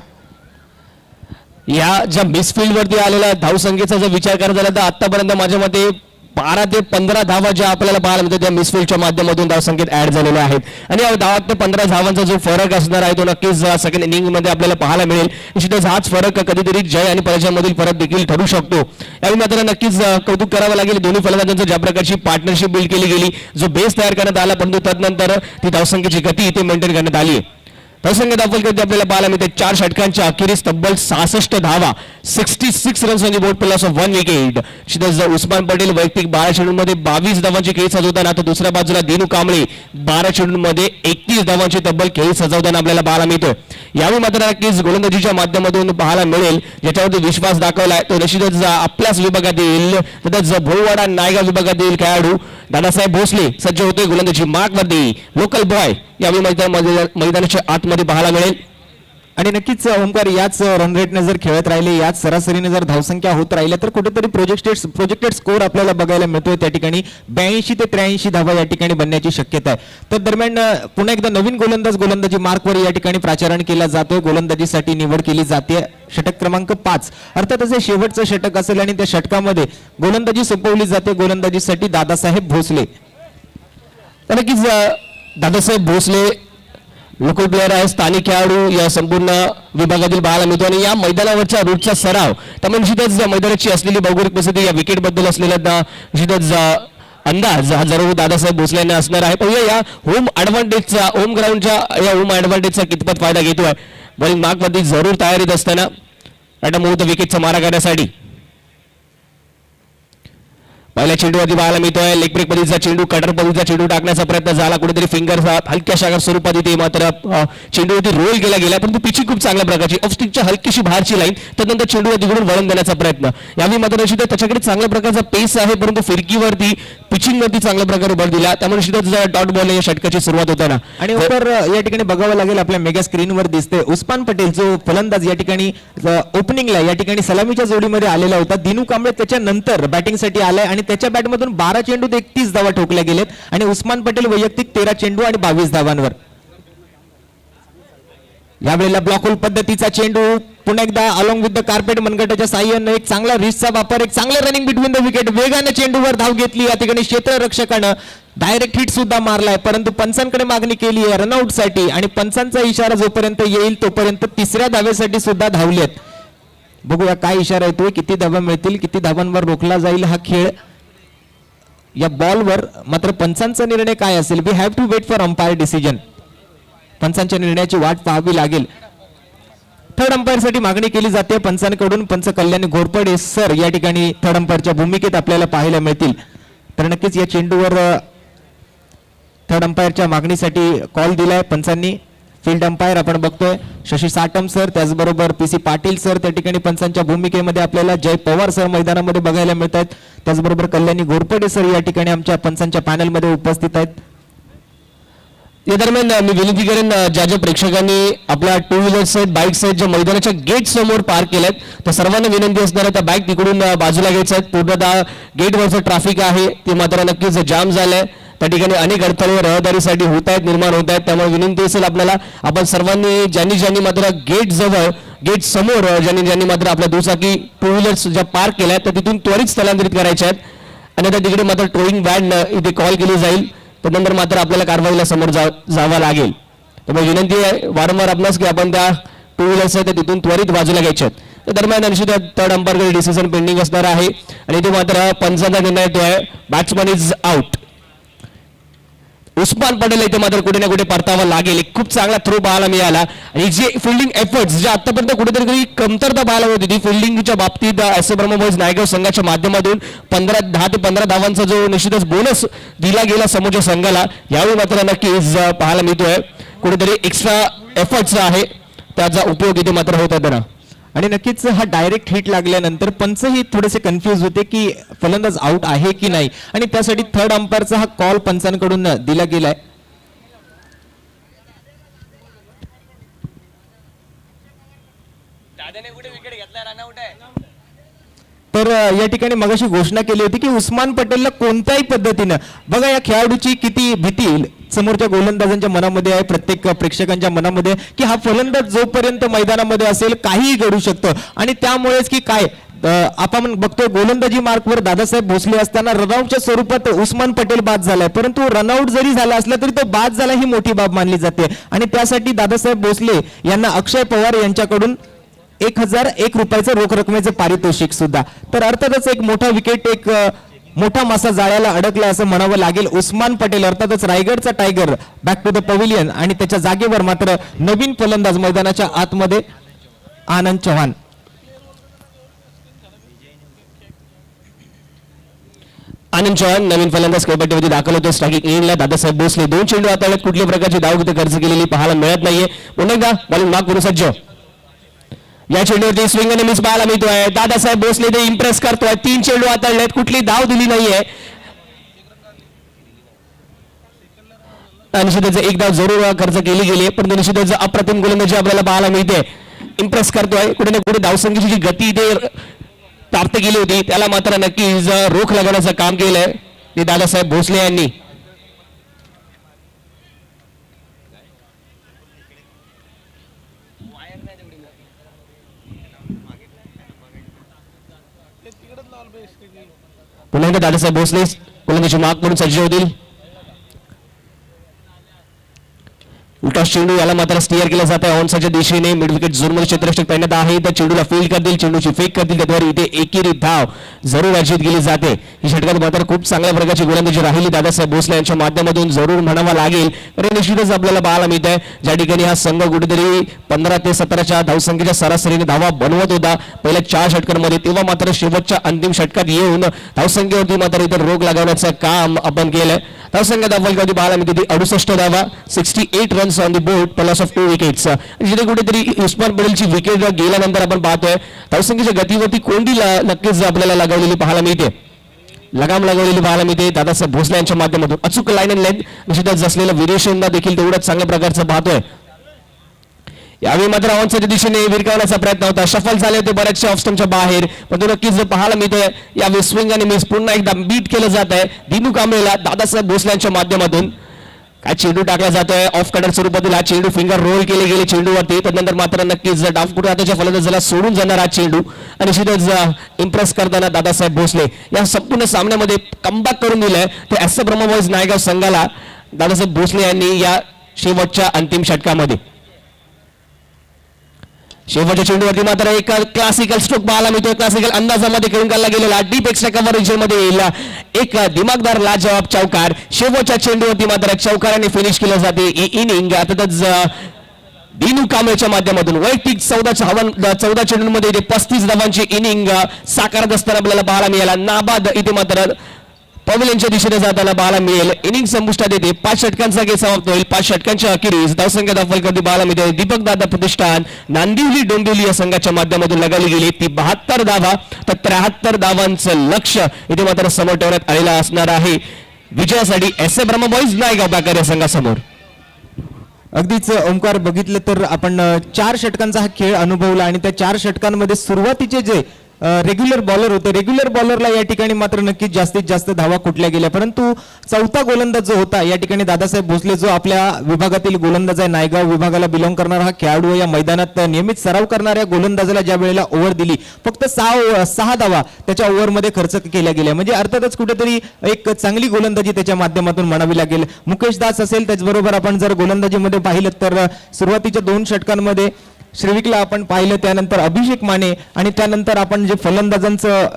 या ज्या मिसफिल्ड वरती आलेल्या धावसंख्येचा जर विचार करायचा झाला तर आतापर्यंत माझ्या मते 12 ते 15 धावा ज्या आपल्याला पाहायला मिळतात त्या मिसफिल्डच्या माध्यमातून धावसंख्येत ऍड झालेल्या आहेत. आणि या 10 ते 15 धावांचा जो फरक असणार आहे तो नक्कीच सेकंड इनिंग मध्ये आपल्याला पाहायला मिळेल. निश्चितच हाच फरक कधीतरी जय आणि पराजयामधील फरक देखील ठरू शकतो. यावेळी मात्र नक्कीच कौतुक करावं लागेल दोन्ही फलंदाजांचं, ज्या प्रकारची पार्टनरशिप बिल्ड केली गेली, जो बेस तयार करण्यात आला, परंतु तदनंतर ती धावसंख्येची गती इथे मेंटेन करण्यात आली आहे. धावसंख्या दाखल करते आपल्याला पाहायला मिळते 4 षटकांच्या अखेरीस तब्बल 66 धावा, 66 runs on the board plus of 1 wicket. Usman Patel वैयक्तिक 12 चेंडूंमध्ये 22 धावांची खेळी सजवताना, तर दुसऱ्या बाजूला दिनू कांबळे 12 चेंडूंमध्ये 31 धावांची तब्बल खेळी सजवताना आपल्याला पाहायला मिळतो. यावेळी मात्र नक्कीच गोलंदाजीच्या माध्यमातून पाहायला मिळेल ज्याच्यावरती विश्वास दाखवलाय तो निश्चितच आपल्याच विभागातील तसंच भोईवाडा नायगाव विभागातील खेळाडू दादासाहेब भोसले सज्ज होते गोलंदाजी मार्कवरती. लोकल बॉय यावेळी मैदानाच्या आतमध्ये पाहायला मिळेल. आणि नक्कीच ओमकार याच रन रेटने जर खेळत राहिले, याच सरासरीने जर धावसंख्या होत राहिल्या तर कुठेतरी प्रोजेक्टेड स्कोर आपल्याला बघायला मिळतोय. त्या ठिकाणी 82 ते 83 धावा या ठिकाणी बनण्याची शक्यता आहे. तर दरम्यान पुन्हा एकदा नवीन गोलंदाजी मार्कवर या ठिकाणी प्राचारण केला जातोय. गोलंदाजीसाठी निवड केली जाते षटक क्रमांक 5. अर्थातच हे शेवटचं षटक असेल आणि त्या षटकामध्ये गोलंदाजी सोपवली जाते. गोलंदाजीसाठी दादासाहेब भोसले. तर नक्कीच दादासाहेब भोसले लोकल प्लेअर आहे, स्थानिक खेळाडू या संपूर्ण विभागातील पाहायला मिळतो. आणि या मैदानावरच्या रूटचा सराव त्यामुळे निश्चितच मैदानाची असलेली भौगोलिक परिस्थिती, या विकेट बद्दल असलेला निश्चितच अंदाज हा जरूर दादासाहेब भोसले यांना असणार आहे. पाहूया या होम ऍडव्हान्टेजचा, होम ग्राउंडच्या या होम ऍडव्हान्टेजचा कितपत फायदा घेतोय. बॉलिंग मार्कवरती जरूर तयारीत असताना मुहूर्त विकेटचा मारा करण्यासाठी पहिल्या चेंडूवरती पाहायला मिळतोय लेग ब्रेक पद्धतीचा चेंडू, कटर पद्धतीचा चेंडू टाकण्याचा प्रयत्न झाला, कुठेतरी फिंगर हलक्याशा स्वरूपात इथे मात्र चेंडूवरती रोल केला गेला, परंतु पिचिंग खूप चांगल्या प्रकारची ऑफ स्टिकच्या हलकीशी बाहेरची लाईन, त्यानंतर चेंडूवरती तिकडून वळण देण्याचा प्रयत्न. यावेळी मात्र निश्चितच त्याच्याकडे चांगल्या प्रकारचा पेस आहे, परंतु फिरकीवरती पिचिंगवरती चांगल्या प्रकारे भर दिला, त्यामुळे निश्चितच डॉट बॉल या षटकाची सुरुवात होताना. आणि उपर या ठिकाणी बघावं लागेल आपल्या मेगा स्क्रीनवर दिसते उस्मान पटेल जो फलंदाज या ठिकाणी ओपनिंगला या ठिकाणी सलामीच्या जोडीमध्ये आलेला होता. दिनू कांबळे त्याच्यानंतर बॅटिंगसाठी आलाय आणि त्याच्या बॅटमधून 12 चेंडूत 31 धावा ठोकल्या गेलेत आणि उस्मान पटेल वैयक्तिक 13 चेंडू आणि 22 धावांवर. यावेळेला ब्लॉक होल पद्धतीचा चेंडू पुन्हा एकदा अलॉंग विथ द कार्पेट मनगटाच्या साह्याने एक चांगला रिस्कचा वापर, एक चांगला रनिंग बिटवीन द विकेट, वेगाने चेंडूवर धाव घेतली. या ठिकाणी क्षेत्ररक्षकानं डायरेक्ट हिट सुद्धा मारलाय, परंतु पंचांकडे मागणी केली आहे रनआउट साठी आणि पंचांचा इशारा जोपर्यंत येईल तोपर्यंत तिसऱ्या धावेसाठी सुद्धा धावलेत. बघूया काय इशारा येतोय, किती धावा मिळतील, किती धावांवर रोखला जाईल हा खेळ. या बॉलवर मात्र पंचांचा निर्णय काय असेल, we have to wait for umpire decision. पंचांच्या निर्णयाची वाट पाहावी लागेल. थर्ड अंपायर साठी मागणी केली जाते पंचांकडून. पंच कल्याणी घोरपडे सर या ठिकाणी थर्ड अंपायरच्या भूमिकेत आपल्याला पाहायला मिळतील. तर नक्कीच या चेंडूवर थर्ड अंपायरच्या मागणीसाठी कॉल दिलाय पंचांनी. फील्ड अंपायर आपण बघतोय शशी साटम सर, त्याचबरोबर PC पाटील सर त्या ठिकाणी पंचांच्या भूमिकेमध्ये आपल्याला जय पवार सर मैदानामध्ये बघायला मिळत आहेत. त्याचबरोबर कल्याणी घोरपडे सर या ठिकाणी आमच्या पंचांच्या पॅनलमध्ये उपस्थित आहेत. या दरम्यान मी विनंती करेन ज्या ज्या प्रेक्षकांनी आपल्या टू व्हीलर्स आहेत, बाईक्स आहेत, ज्या मैदानाच्या गेट समोर पार्क केल्यात त्या सर्वांना विनंती असणार आहे त्या बाईक तिकडून बाजूला घ्यायच्या आहेत. पूर्णतः गेटवरचं ट्रॅफिक आहे ते मात्र नक्कीच जाम झालंय. त्या ठिकाणी अनेक अडथळे रहदारीसाठी निर्माण होत आहेत, त्यामुळे विनंती असेल आपल्याला आपण सर्वांनी ज्यांनी मात्र गेट जवळ गेट समोर ज्यांनी मात्र आपल्या दुचाकी टू व्हीलर्स ज्या पार्क केल्या तर तिथून त्वरित स्थलांतरित करायच्या आहेत. आणि आता तिकडे मात्र ट्रोईंग व्हॅन इथे कॉल केली जाईल, त्यानंतर मात्र आपल्याला कारवाईला समोर जावं लागेल. त्यामुळे विनंती आहे वारंवार आपणास की आपण त्या टू व्हीलर्स आहेत तिथून त्वरित बाजूला घ्यायच्यात. त्या दरम्यान निश्चित थर्ड अंपायरकडे डिसिजन पेंडिंग असणार आहे आणि ते मात्र पंचांचा निर्णय येतोय batsman is out. Usman Patel इथे मात्र कुठे ना कुठे परतावा लागेल. एक खूप चांगला थ्रो पाहायला मिळाला आणि जे फिल्डिंग एफर्ट्स जे आतापर्यंत कुठेतरी कमतरता पाहायला होती ती फिल्डिंगच्या बाबतीत S A Brahma boys Naigaon संघाच्या माध्यमातून 10 ते 15 धावांचा जो निश्चितच बोनस दिला गेला समोरच्या संघाला यावेळी मात्र नक्कीच पाहायला मिळतोय कुठेतरी एक्स्ट्रा एफर्ट्स आहे त्याचा उपयोग इथे मात्र होत आहे. आणि नक्कीच हा डायरेक्ट हिट लागल्यानंतर पंचही थोडेसे कन्फ्यूज होते की फलंदाज आउट आहे की नाही आणि त्यासाठी थर्ड अंपायरचा हा कॉल पंचांकडून दिला गेलाय. तर या ठिकाणी मगाशी घोषणा केली होती की उस्मान पटेलला कोणत्याही पद्धतीनं बघा या खेळाडूची किती भीती समोरच्या गोलंदाजांच्या मनामध्ये आहे, प्रत्येक प्रेक्षकांच्या मनामध्ये की हा फलंदाज जोपर्यंत मैदानामध्ये असेल काहीही घडू शकतं आणि त्यामुळेच की काय आपण बघतोय गोलंदाजी मार्कवर दादासाहेब भोसले असताना रनआउटच्या स्वरूपात उस्मान पटेल बाद झालाय, परंतु रनआउट जरी झाला असला तरी तो बाद झाला ही मोठी बाब मानली जाते आणि त्यासाठी दादासाहेब भोसले यांना अक्षय पवार यांच्याकडून 1001 रुपयाचं रोख रकमेचं पारितोषिक सुद्धा. तर अर्थातच एक मोठा विकेट एक मोठा मासा जाळ्याला अडकला असं म्हणावं लागेल. उस्मान पटेल अर्थातच रायगडचा tiger back to the pavilion आणि त्याच्या जागेवर मात्र नवीन फलंदाज मैदानाच्या आतमध्ये आनंद चव्हाण. आनंद चव्हाण नवीन फलंदाज खेळपट्टीमध्ये दाखल होतो. स्ट्रायकिंग एंडला दादासाहेब भोसले 2 चेंडू हाताळत कुठल्याही प्रकारची धाव इथे खर्च केलेली पाहायला मिळत नाहीये. पुन्हा एकदा बॉलिंग मार्क करू सज्ज. या चेंडूवरती स्विंग आणि मिस पाहायला मिळतोय. दादासाहेब भोसले ते इम्प्रेस करतोय. 3 चेंडू हाताळलेत कुठली धाव दिली नाहीये. निश्चितच एक धाव जरूर खर्च केली गेली पण निश्चितच अप्रतिम गोलंदाजी आपल्याला पाहायला मिळते. इम्प्रेस करतोय कुठे ना कुठे धावसंख्येची जी गती इथे प्राप्त केली होती त्याला मात्र नक्कीच रोख लागण्याचं काम केलंय ते दादासाहेब भोसले यांनी. पुन्हा एकदा दादासाहेब भोसले गोलंदाजी मार्क म्हणून सज्ज होतील. उलटा चेंडू याला मात्र स्टिअर केला जात आहे ऑनसाच्या दिशेने. मिड विकेट झोनमध्ये क्षेत्ररक्षक तैनात आहे तर चेंडूला फील्ड करतील, चेंडूची फेक करतील त्यावर इथे एकेरी धाव जरूर अर्जित केली जाते. ही षटकात मात्र खूप चांगल्या प्रकारची गोलंदाजी राहिली दादासाहेब भोसले यांच्या माध्यमातून जरूर म्हणावा लागेल. कारण निश्चितच आपल्याला पाहायला मिळत आहे ज्या ठिकाणी हा संघ कुठेतरी 15 ते 17च्या धावसंख्येच्या सरासरीने धावा बनवत होता पहिल्या 4 षटकांमध्ये, तेव्हा मात्र शेवटच्या अंतिम षटकात येऊन धावसंख्येवरती मात्र इतर रोग लागवण्याचं काम आपण केलंय. धावसंख्या दाखल कधी पाहायला मिळते 68 धावा, 68 runs on the board, plus of 2 wickets. जिथे कुठेतरी उस्मान पटेलची विकेट गेल्यानंतर आपण पाहतोय धावसंख्येच्या गतीवरती कोंडी नक्कीच आपल्याला लगावलेली पाहायला मिळते, लगाम लागवलेली पाहायला मिळते दादासाहेब भोसले यांच्या माध्यमातून. अचूक लाईन अँड लेंथ निश्चितच असलेलं व्हेरिएशन देखील तेवढंच चांगल्या प्रकारचं पाहतोय. यावेळी मात्र ऑनसाच्या दिशेने विरकावण्याचा प्रयत्न होता, सफल झाले होते बऱ्याचशा ऑफस्टमच्या बाहेर, पण तो नक्कीच पाहायला मिळतोय यावेळी स्विंग आणि मिस पुन्हा एकदा बीट केलं जात आहे दिनू कांबळेला दादासाहेब भोसले यांच्या माध्यमातून. काय चेंडू टाकला जातोय ऑफ कटर स्वरूपातील हा चेंडू, फिंगर रोल केले गेले चेंडूवरती, त्यानंतर मात्र नक्कीच डावकुटी हाताच्या फलंदाजाला सोडून जाणार हा चेंडू आणि निश्चितच इम्प्रेस करताना दादासाहेब भोसले या संपूर्ण सामन्यामध्ये कमबॅक करून दिलंय ते S A Brahma boys Naigaon संघाला दादासाहेब भोसले यांनी या शेवटच्या अंतिम षटकामध्ये. शेवटच्या चेंडूवरती मात्र एक क्लासिकल स्ट्रोक पाहायला मिळतो, क्लासिकल अंदाजामध्ये खेळून काढला गेलेला डीप एक्स्ट्रा कव्हरेज मध्ये येईल एक दिमागदार लाजवाब चौकार. शेवटच्या चेंडूवरती मात्र चौकाराने फिनिश केलं जाते ही इनिंग. आताच दिनू कांबळेच्या माध्यमातून वैयक्तिक 14 चेंडूंमध्ये इथे 35 धावांची इनिंग साकारत असताना आपल्याला पाहायला मिळाला. नाबाद इथे मात्र पवेलियनच्या दिशेने जाताना पाहायला मिळेल. इनिंग संपुष्टात येते 5 षटकांचा खेळ समाप्त होईल. 5 षटकांच्या अखेरीस धावसंख्या दाखल करते पाहायला मिळते दीपक दादा प्रतिष्ठान नांदिवली डोंबिवली या संघाच्या माध्यमातून लगावली गेली ती 72 धावा, तर 73 धावांचं लक्ष इथे मात्र समोर ठेवण्यात आलेला असणार आहे विजयासाठी S A Brahma boys Naigaon बॅकर या संघासमोर. अगदीच ओंकार बघितलं तर आपण 4 षटकांचा हा खेळ अनुभवला आणि त्या 4 षटकांमध्ये सुरुवातीचे जे रेग्युलर बॉलर होते. रेग्युलर बॉलरला या ठिकाणी मात्र नक्कीच जास्तीत जास्त धावा कुठल्या गेल्या, परंतु चौथा गोलंदाज जो होता या ठिकाणी दादासाहेब भोसले जो आपल्या विभागातील गोलंदाज आहे, नायगाव विभागाला बिलॉंग करणारा हा खेळाडू या मैदानात नियमित सराव करणाऱ्या गोलंदाजाला ज्या वेळेला ओव्हर दिली फक्त सहा धावा त्याच्या ओव्हरमध्ये खर्च केल्या गेल्या. म्हणजे अर्थातच कुठेतरी एक चांगली गोलंदाजी त्याच्या माध्यमातून म्हणावी लागेल. मुकेश दास असेल, त्याचबरोबर आपण जर गोलंदाजीमध्ये पाहिलं तर सुरुवातीच्या 2 षटकांमध्ये श्रीविकला आपण पाहिलं, त्यानंतर अभिषेक माने आणि त्यानंतर आपण जे फलंदाजांचं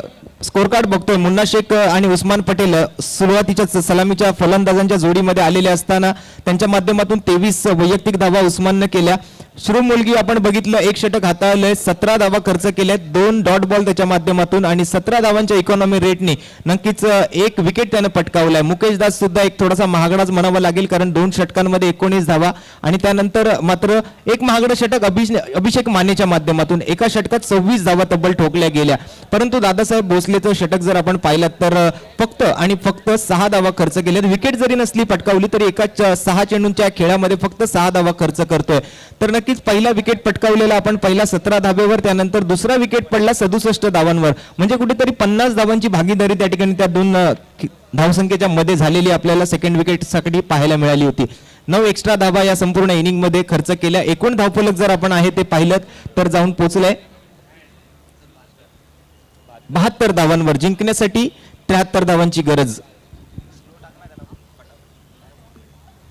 स्कोर कार्ड बघतोय, मुन्ना शेख आणि उस्मान पटेल सुरुवातीच्या सलामीच्या फलंदाजांच्या जोडीमध्ये आलेले असताना त्यांच्या माध्यमातून 23 वैयक्तिक धावा उस्माननं केल्या. श्रुम मुलगी आपण बघितलं, 1 षटक हाताळलंय, 17 धावा खर्च केल्यात, 2 डॉट बॉल त्याच्या माध्यमातून आणि 17 धावांच्या इकॉनॉमी रेटने नक्कीच 1 विकेट त्यानं पटकावलाय. मुकेश दास सुद्धा एक थोडासा महागडाच म्हणावा लागेल, कारण 2 षटकांमध्ये 19 धावा आणि त्यानंतर मात्र एक महागडं षटक अभिषेक मानेच्या माध्यमातून एका षटकात 26 धावा तब्बल ठोकल्या गेल्या. परंतु दादासाहेब भोसलेचं षटक जर आपण पाहिलं तर फक्त आणि फक्त 6 धावा खर्च केल्यात. विकेट जरी नसली पटकावली तरी एका 6 चेंडूंच्या खेळामध्ये फक्त 6 धावा खर्च करतोय. तर नक्कीच पहिला विकेट पटकावलेला आपण पहिला 17 धावेवर, त्यानंतर दुसरा विकेट पडला 67 धावांवर. म्हणजे कुठेतरी 50 धावांची भागीदारी त्या ठिकाणी त्या 2 धावसंख्येच्या मध्ये झालेली आपल्याला सेकंड विकेट साठी पाहायला मिळाली होती. 9 एक्स्ट्रा धावा या संपूर्ण इनिंग मध्ये खर्च केल्या. एकूण धावफलक जर आपण आहे ते पाहिलं तर जाऊन पोहोचलंय 72 धावांवर. जिंकण्यासाठी 73 धावांची गरज.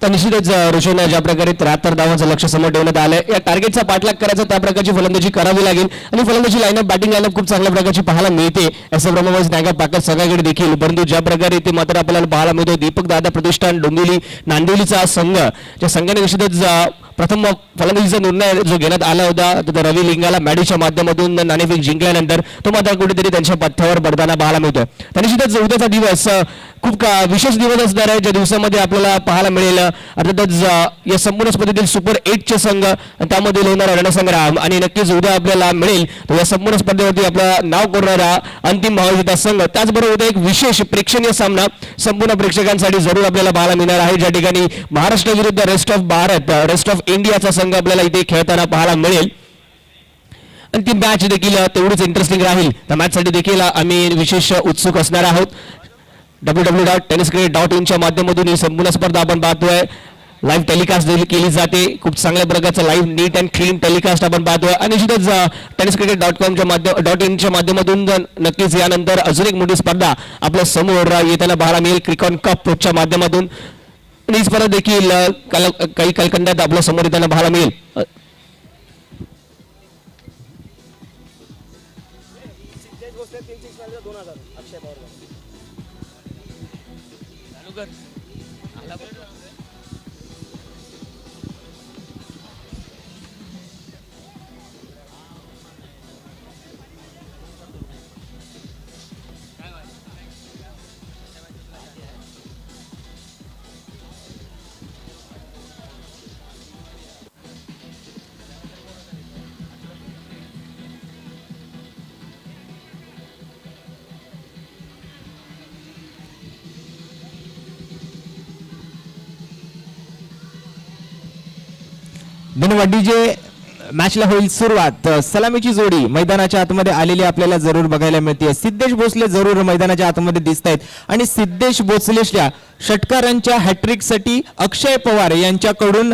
तर निश्चितच रोशन, ज्या प्रकारे 73 धावांचं लक्ष समोर ठेवण्यात आलंय, या टार्गेटचा पाठलाग करायचा, त्या प्रकारची फलंदाजी करावी लागेल आणि फलंदाजी लाईनअप, बॅटिंग लाईनअप खूप चांगल्या प्रकारची पाहायला मिळते. एस ब्रह्मवंश, नायगाव, पाकड सगळ्याकडे देखील. परंतु ज्या प्रकारे ते मात्र आपल्याला पाहायला मिळतो, दीपक दादा प्रतिष्ठान डोंबिवली नांदिवलीचा संघ, ज्या संघाने निश्चितच प्रथम फलंदाजीचा निर्णय जो घेण्यात आला होता, तर रवी लिंगाला मॅडीच्या माध्यमातून नाणेफेक जिंकल्यानंतर तो मात्र कुठेतरी त्यांच्या पथ्यावर पडताना पाहायला मिळतोय. तर निश्चितच उद्याचा दिवस खूप विशेष दिवस असणार आहे, ज्या दिवसामध्ये आपल्याला पाहायला मिळेल अर्थातच या संपूर्ण स्पर्धेतील सुपर 8चे संघ, त्यामध्ये होणारा रणसंग्राम आणि नक्कीच उद्या आपल्याला मिळेल तो या संपूर्ण स्पर्धेवरती आपलं नाव करणारा अंतिम महाविजेता संघ. त्याचबरोबर उद्या एक विशेष प्रेक्षणीय सामना संपूर्ण प्रेक्षकांसाठी जरूर आपल्याला पाहायला मिळणार आहे, ज्या ठिकाणी महाराष्ट्र विरुद्ध rest of Bharat, rest of इंडियाचा संघ आपल्याला इथे खेळताना पाहायला मिळेल आणि ती मॅच देखील तेवढीच इंटरेस्टिंग राहील. त्या मॅचसाठी देखील आम्ही विशेष उत्सुक असणार आहोत. www.tenniscricket.in च्या माध्यमातून ही संपूर्ण स्पर्धा आपण पाहतोय. लाईव्ह टेलिकास्ट देखील केली जाते, खूप चांगल्या प्रकारचं live neat and clean telecast आपण पाहतोय आणि निश्चितच tenniscricket.com च्या माध्यमातून नक्कीच यानंतर अजून एक मोठी स्पर्धा आपल्या समोर येताना पाहायला मिळेल, क्रिकॉन कपच्या माध्यमातून. आणि ही स्पर्धा देखील काही कालखंडात आपल्या समोर येताना पाहायला मिळेल. जे मॅचला होईल सुरुवात. सलामीची जोडी मैदानाच्या आतमध्ये आलेली आपल्याला जरूर बघायला मिळते. सिद्धेश भोसले जरूर मैदानाच्या आतमध्ये दिसत आहेत आणि सिद्धेश भोसलेच्या षटकारांच्या हॅट्रिक साठी अक्षय पवार यांच्याकडून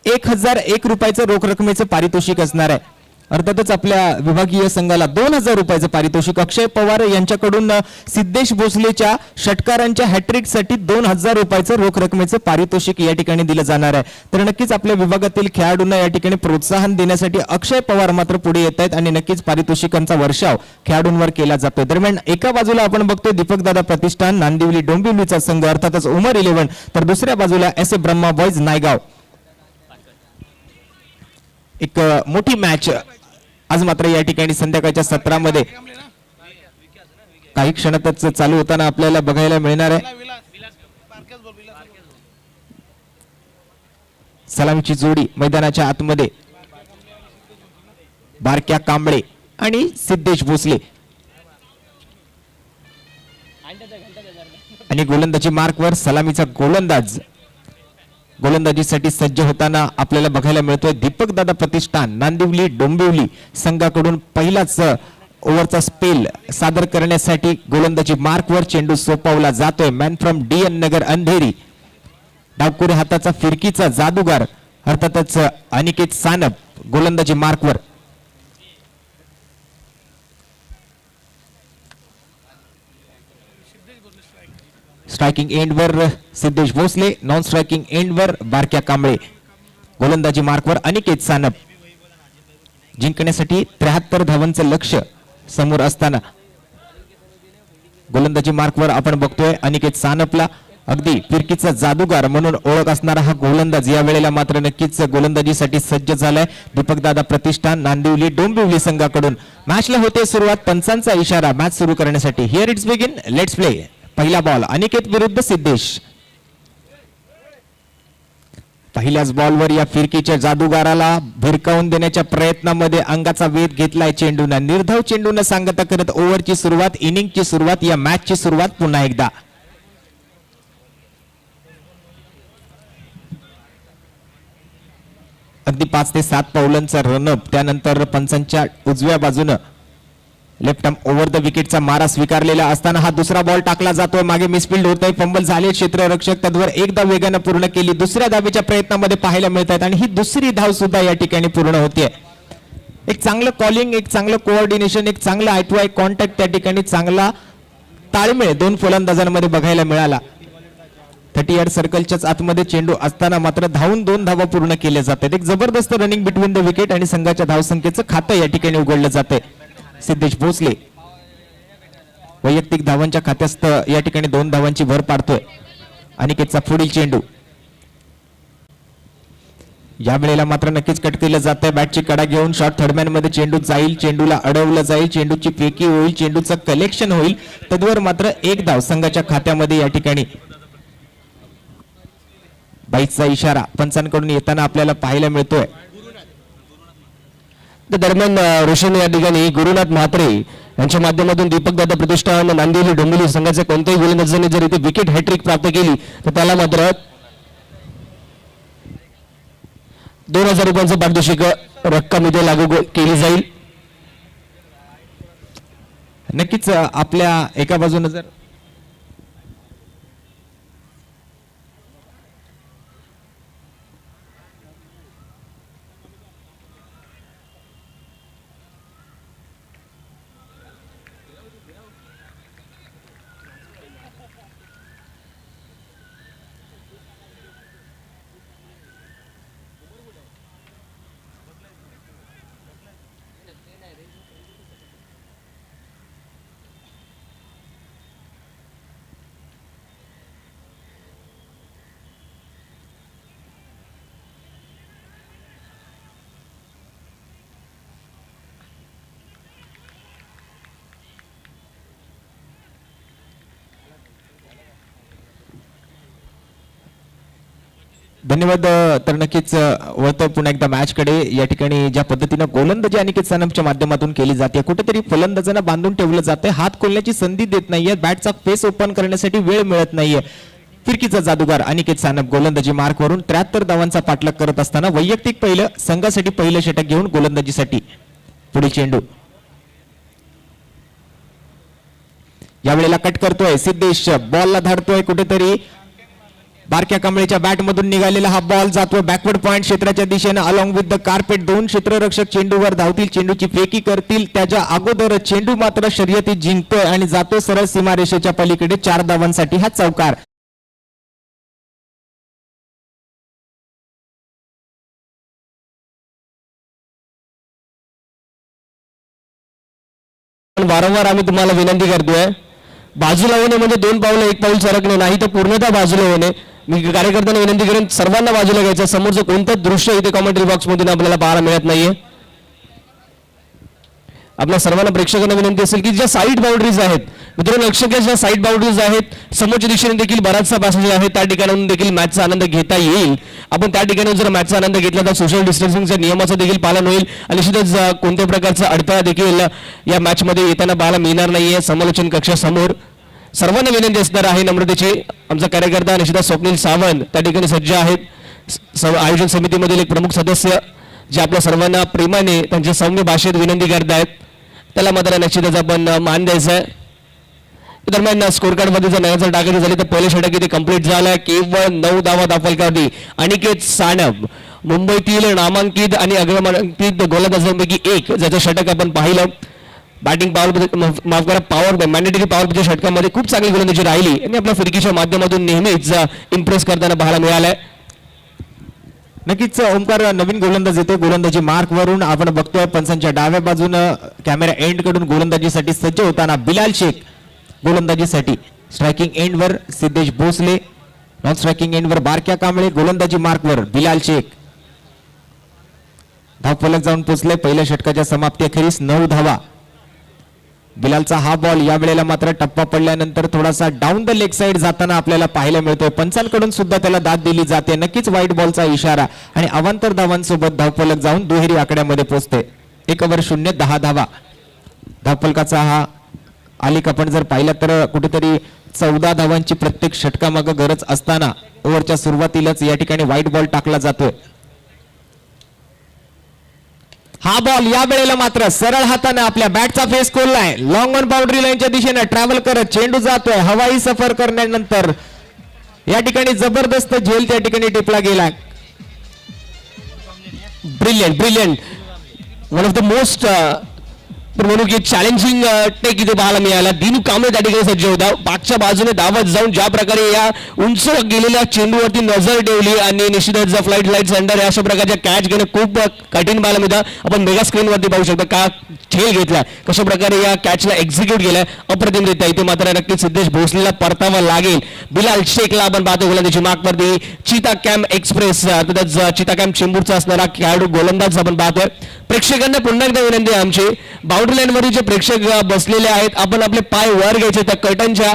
1001 रुपयाचं रोख रकमेचं पारितोषिक असणार आहे. अर्थातच आपल्या विभागीय संघाला 2000 रुपयाचं पारितोषिक अक्षय पवार यांच्याकडून सिद्धेश भोसलेच्या षटकारांच्या हॅट्रिक साठी 2000 रुपयाचं रोख रकमेचं पारितोषिक या ठिकाणी दिलं जाणार आहे. तर नक्कीच आपल्या विभागातील खेळाडूंना या ठिकाणी प्रोत्साहन देण्यासाठी अक्षय पवार मात्र पुढे येत आहेत आणि नक्कीच पारितोषिकांचा वर्षाव खेळाडूंवर केला जातोय. दरम्यान एका बाजूला आपण बघतोय दीपक दादा प्रतिष्ठान नांदिवली डोंबिवलीचा संघ अर्थातच उमर 11, तर दुसऱ्या बाजूला एस ब्रह्मा बॉयज नायगाव. एक मोठी मॅच आज मात्र या ठिकाणी संध्याकाळच्या सत्रामध्ये काही क्षणातच चालू होताना आपल्याला बघायला मिळणार आहे. सलामीची जोडी मैदानाच्या आतमध्ये बारक्या कांबळे आणि सिद्धेश भोसले आणि गोलंदाजी मार्कवर सलामीचा गोलंदाज गोलंदाजीसाठी सज्ज होताना आपल्याला बघायला मिळतोय दीपक दादा प्रतिष्ठान नांदिवली डोंबिवली संघाकडून पहिलाच ओव्हरचा स्पेल सादर करण्यासाठी गोलंदाजी मार्कवर चेंडू सोपवला जातोय. Man from DN Nagar Andheri, डावखुरे हाताचा फिरकीचा जादूगार अर्थातच अनिकेत सानप गोलंदाजी मार्कवर. स्ट्रायकिंग एंडवर सिद्धेश भोसले, नॉन स्ट्रायकिंग एंडवर बारक्या कांबळे. गोलंदाजी मार्कवर अनिकेत सानप. जिंकण्यासाठी 73 धावांचं लक्ष समोर असताना गोलंदाजी मार्कवर आपण बघतोय अनिकेत सानपला. अगदी फिरकीचा जादूगार म्हणून ओळख असणारा हा गोलंदाज या वेळेला मात्र नक्कीच गोलंदाजीसाठी सज्ज झालाय. दीपकदादा प्रतिष्ठान नांदिवली डोंबिवली संघाकडून मॅचला होते सुरुवात. पंचांचा इशारा मॅच सुरू करण्यासाठी. Here it's begin, let's play. पहिला बॉल अनिकेत विरुद्ध सिद्धेश. पहिल्याच बॉलवर या फिरकीच्या जादूगाराला भिरकावून देण्याच्या प्रयत्नामध्ये अंगाचा वेध घेतलाय चेंडूनं. निर्धाव चेंडूनं सांगता करत ओव्हरची सुरुवात, इनिंगची सुरुवात, या मॅचची सुरुवात पुन्हा एकदा. अगदी 5 ते 7 पावलांचा रनअप. त्यानंतर पंचांच्या उजव्या बाजूनं लेफ्ट आर्म ओव्हर द विकेटचा मारा स्वीकारलेला असताना हा दुसरा बॉल टाकला जातोय. मागे मिसफिल्ड होतोय, फंबल झाले क्षेत्ररक्षक. तद्वर एकदा वेगानं पूर्ण केली. दुसऱ्या धावेच्या प्रयत्नामध्ये पाहायला मिळत आहेत आणि ही दुसरी धाव सुद्धा या ठिकाणी पूर्ण होतीये. एक चांगलं कॉलिंग, एक चांगलं कोऑर्डिनेशन, एक चांगला आय टू आय कॉन्टॅक्ट त्या ठिकाणी, चांगला ताळमेळ दोन फलंदाजांमध्ये बघायला मिळाला. 30 यार्ड सर्कलच्याच आतमध्ये चेंडू असताना मात्र धावून 2 धावा पूर्ण केल्या जातात. एक जबरदस्त रनिंग बिटवीन द विकेट आणि संघाच्या धावसंख्येचं खातं या ठिकाणी उघडलं जातंय. सिद्धेश भोसले वैयक्तिक धावांच्या खात्यात या ठिकाणी 2 धावांची भर पाडतोय. अनिकेतचा पुढील चेंडू या वेळेला मात्र नक्कीच कट केलं जातंय. बॅटची कडा घेऊन शॉर्ट थर्डमॅन मध्ये चेंडू जाईल, चेंडूला अडवलं जाईल, चेंडूची फेकी होईल, चेंडूचं कलेक्शन होईल. तद्वर मात्र 1 धाव संघाच्या खात्यामध्ये या ठिकाणी. बाईचा इशारा पंचांकडून येताना आपल्याला पाहायला मिळतोय. दरम्यान रोशन या ठिकाणी गुरुनाथ म्हात्रे यांच्या माध्यमातून दीपकदादा प्रतिष्ठान नांदिवली डोंबिवली संघाचे कोणत्याही गोलंदाजाने जर इथे विकेट हॅट्रिक प्राप्त केली तर त्याला मात्र 2000 रुपयांचं पारितोषिक रक्कम इथे लागू केली जाईल. नक्कीच आपल्या एका बाजूने जर धन्यवाद. तर नक्कीच वळतो पुन्हा एकदा मॅच कडे. या ठिकाणी ज्या पद्धतीनं गोलंदाजी अनिकेत सानपच्या माध्यमातून केली जाते, कुठेतरी फलंदाजांना बांधून ठेवलं जाते, हात खोलण्याची संधी देत नाहीये, बॅटचा फेस ओपन करण्यासाठी वेळ मिळत नाहीये. फिरकीचा जादूगार अनिकेत सानप गोलंदाजी मार्कवरून 73 धावांचा पाठलाग करत असताना वैयक्तिक पहिलं, संघासाठी पहिलं षटक घेऊन गोलंदाजीसाठी पुढील चेंडू यावेळेला कट करतोय सिद्धेश. बॉलला धाडतोय कुठेतरी. बारक्या कांबळेच्या बॅट मधून निघालेला हा बॉल जातोय बॅकवर्ड पॉइंट क्षेत्राच्या दिशेने अलॉंग विथ द कार्पेट. 2 क्षेत्ररक्षक चेंडूवर धावतील, चेंडूची फेकी करतील. त्याच्या अगोदर चेंडू मात्र शर्यतीत जिंकतोय आणि जातो सरळ सीमारेषेच्या पलीकडे. 4 धावांसाठी हा चौकार. वारंवार आम्ही तुम्हाला विनंती करतोय, बाजूला होणे म्हणजे 2 पावलं 1 पाऊल सरकणे नाही, तर पूर्णतः बाजूला होणे. मी कार्यकर्त्यांना विनंती करेन सर्वांना बाजूला घ्यायचं. समोरचं कोणतं दृश्य इथे कॉमेंट्री बॉक्स मधून आपल्याला पाहायला मिळत नाहीये. आपल्या सर्वांना प्रेक्षकांना विनंती असेल की ज्या साईड बाउंड्रीज आहेत मित्रांनो, लक्षात ज्या साईड बाउंड्रीज आहेत समोरच्या दिशेने देखील बराचसा पॅसेज आहे, त्या ठिकाणाहून देखील मॅचचा आनंद घेता येईल. आपण त्या ठिकाणी जर मॅचचा आनंद घेतला तर सोशल डिस्टन्सिंगच्या नियमाचं देखील पालन होईल आणि निश्चितच कोणत्या प्रकारचा अडथळा देखील या मॅच मध्ये येताना पाहायला मिळणार नाहीये. समालोचन कक्षासमोर सर्वांना विनंती असणार आहे नम्रतेची. आमचा कार्यकर्ता निश्चितच स्वप्नील सावंत त्या ठिकाणी सज्ज आहेत. आयोजन समितीमधील एक प्रमुख सदस्य जे आपल्या सर्वांना प्रेमाने त्यांच्या सौम्य भाषेत विनंती करतायत त्याला मात्र निश्चितच आपण मान द्यायचा आहे. दरम्यान स्कोर कार्ड मध्ये जर नजर टाकायची झाली तर पहिले षटक इथे कंप्लीट झालं. केवळ 9 धावा दाफलकावरती अनिकेत सानप मुंबईतील नामांकित आणि अग्रमानांकित गोलंदाजांपैकी एक ज्याचं षटक आपण पाहिलं. बॅटिंग माफ करा पॉवर मॅन्डेटरी पॉवर प्लेच्या षटकामध्ये खूप चांगली गोलंदाजी राहिली आणि आपल्या फिरकीच्या माध्यमातून नेहमीच इम्प्रेस करताना पाहायला मिळालंय. नक्कीच ओमकार नवीन गोलंदाज येतो. गोलंदाजी मार्क वरून आपण बघतोय पंचांच्या डाव्या बाजूनं कॅमेरा एंड कडून गोलंदाजीसाठी सज्ज होताना बिलाल शेख गोलंदाजीसाठी. स्ट्रायकिंग एंड वर Siddhesh Bhosale, non striking end वर बारक्या कांबळे, गोलंदाजी मार्क वर बिलाल शेख. धावफलक जाऊन पोहोचले. पहिल्या षटकाच्या समाप्ती अखेरीस 9 धावा. बिलालचा हा बॉल या वेळेला मात्र टप्पा पडल्यानंतर थोडासा डाऊन द लेग साइड जाताना आपल्याला पाहायला मिळतोय. पंचांकडून सुद्धा त्याला दाद दिली जाते. नक्कीच व्हाईट बॉलचा इशारा आणि अवांतर धावांसोबत धावफलक जाऊन दुहेरी आकड्यामध्ये पोहोचते. 1 ओव्हर 0 10 धावा. धावफलकाचा हा आलेख आपण जर पाहिला तर कुठेतरी 14 धावांची प्रत्येक षटकामागं गरज असताना ओव्हरच्या सुरुवातीलाच या ठिकाणी व्हाईट बॉल टाकला जातोय. हा बॉल या वेळेला मात्र सरळ हाताने आपल्या बॅटचा फेस खोललाय. लॉंग ऑन बाउंड्री लाईनच्या दिशेने ट्रॅव्हल करत चेंडू जातोय. हवाई सफर करण्यानंतर या ठिकाणी जबरदस्त झेल त्या ठिकाणी टिपला गेलाय. Brilliant one of the most म्हणू की चॅलेंजिंग टेक इथे पाहायला मिळाला. दिनू कांबळे त्या ठिकाणी सज्ज होता. पाठच्या बाजूने धावत जाऊन ज्या प्रकारे या उंच गेलेल्या चेंडूवरती नजर ठेवली आणि निश्चितच फ्लाईट लाईट्स अंडर अशा प्रकारच्या कॅच घेणं खूप कठीण पाहायला मिळतं. आपण मेगा स्क्रीनवरती पाहू शकता का झेल घेतला, कशा प्रकारे या कॅचला एक्झिक्यूट केलाय अप्रतिमरित्या. इथे मात्र नक्कीच सिद्धेश भोसलेला परतावा लागेल. बिलाल शेखला आपण पाहतो गोलंदाजी मार्कवरती. चीता कॅम्प एक्सप्रेस तसंच चीता कॅम्प चेंबूरचा असणारा खेळाडू गोलंदाज आपण पाहतोय. प्रेक्षकांना पुन्हा एकदा विनंती आहे आमची, बाउंड्री लाईन वरील जे प्रेक्षक बसलेले आहेत आपण आपले पाय वर घ्यायचे. त्या कर्टनच्या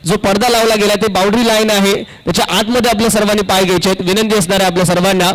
जो पडदा लावला गेला ते बाउंड्री लाईन आहे त्याच्या आतमध्ये आपल्या सर्वांनी पाय घ्यायचे आहेत. विनंती असणार आहे आपल्या सर्वांना.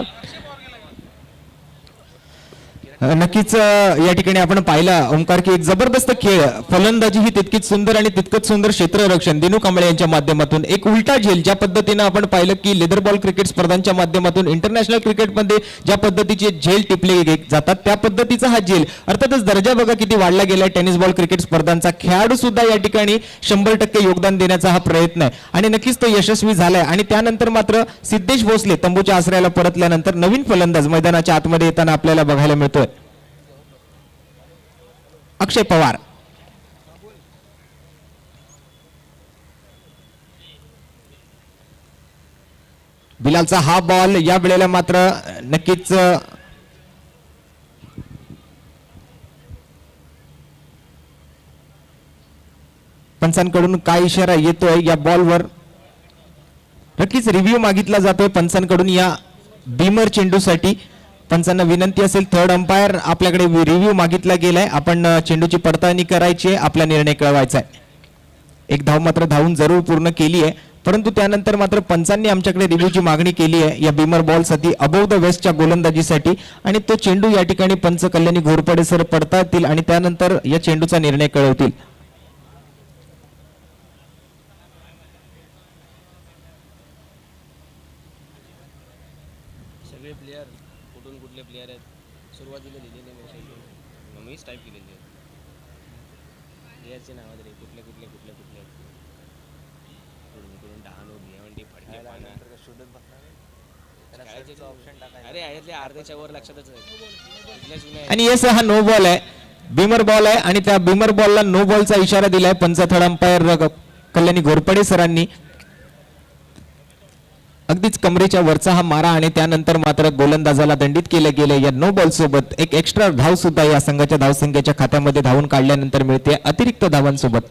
नक्कीच या ठिकाणी आपण पाहिला ओमकार की एक जबरदस्त खेळ, फलंदाजी ही तितकीच सुंदर आणि तितकंच सुंदर क्षेत्ररक्षण दिनू कांबळे यांच्या माध्यमातून. एक उलटा झेल ज्या पद्धतीनं आपण पाहिलं की लेदर बॉल क्रिकेट स्पर्धांच्या माध्यमातून इंटरनॅशनल क्रिकेटमध्ये ज्या पद्धतीचे झेल टिपले जातात त्या पद्धतीचा हा झेल. अर्थातच दर्जा बघा किती वाढला गेलाय टेनिस बॉल क्रिकेट स्पर्धांचा. खेळाडू सुद्धा या ठिकाणी 100% योगदान देण्याचा हा प्रयत्न आहे आणि नक्कीच तो यशस्वी झालाय. आणि त्यानंतर मात्र सिद्धेश भोसले तंबूच्या आश्रयाला परतल्यानंतर नवीन फलंदाज मैदानाच्या आतमध्ये येताना आपल्याला बघायला मिळतोय. अक्षय पवार. बिलालचा हा बॉल या वेळेला मात्र नक्कीच पंचांकडून काय इशारा येतोय या बॉलवर. नक्कीच रिव्ह्यू मागितला जातोय पंचांकडून या बीमर चेंडूसाठी. पंचांना विनंती असेल, थर्ड अंपायर आपल्याकडे रिव्ह्यू मागितला गेलाय. आपण चेंडूची पडताळणी करायची आहे, आपला निर्णय कळवायचा आहे. एक धाव मात्र धावून जरूर पूर्ण केली आहे, परंतु त्यानंतर मात्र पंचांनी आमच्याकडे रिव्ह्यूची मागणी केली आहे या बीमर बॉल साठी अबोव द वेस्टच्या गोलंदाजीसाठी. आणि तो चेंडू या ठिकाणी पंच कल्याणी घोरपडे सर पडताळतील आणि त्यानंतर या चेंडूचा निर्णय कळवतील. सगळे प्लेयर कुठले प्लेयर आहेत सुरुवातीला दिलेले मीच टाईप केलेले प्लेयरचे नाव तरी कुठले कुठले कुठले कुठले कुठून डहाणू भिवंडी फडके पाना ऑप्शन टाका. अरे यातले अर्ध्याच्या वर लक्षातच आहे. आणि येस हा नो बॉल आहे, बीमर बॉल आहे आणि त्या बीमर बॉलला नो बॉलचा इशारा दिलाय पंच थर्ड अंपायर कल्याणी घोरपडे सरांनी. अगदीच कमरेच्या वरचा हा मारा आणि त्यानंतर मात्र गोलंदाजाला दंडित केलं गेलं. या नो बॉल सोबत एक एक्स्ट्रा धाव सुद्धा या संघाच्या धावसंख्येच्या खात्यामध्ये धावून काढल्यानंतर मिळते अतिरिक्त धावांसोबत.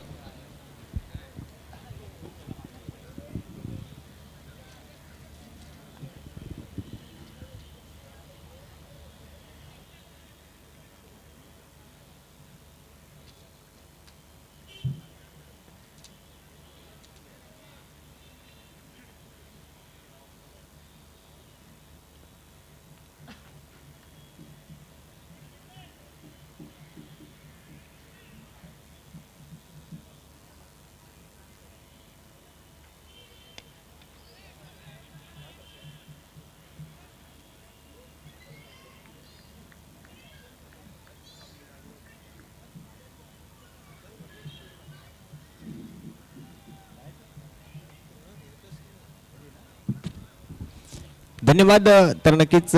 धन्यवाद. तर नक्कीच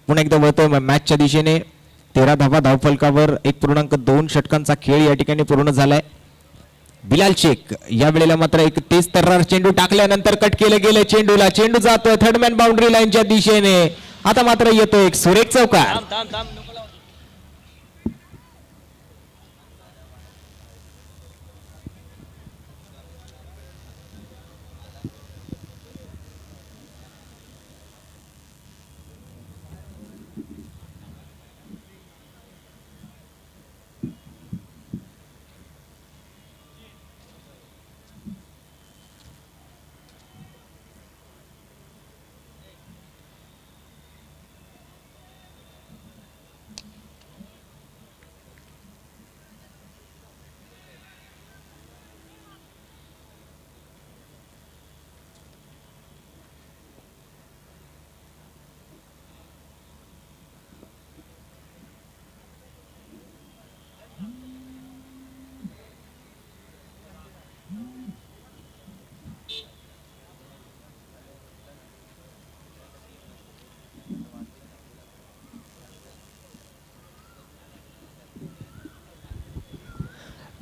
पुन्हा एकदा वळतोय मॅचच्या दिशेने. 13 धावा धावफलकावर 1.2 षटकांचा खेळ या ठिकाणी पूर्ण झालाय. बिलाल शेख या वेळेला मात्र एक तेज तर्रार चेंडू टाकल्यानंतर कट केलं गेलं चेंडूला. चेंडू जातोय थर्ड मॅन बाउंड्री लाईनच्या दिशेने. आता मात्र येतो एक सुरेख चौकार. थांब थांब थांब नको लावू.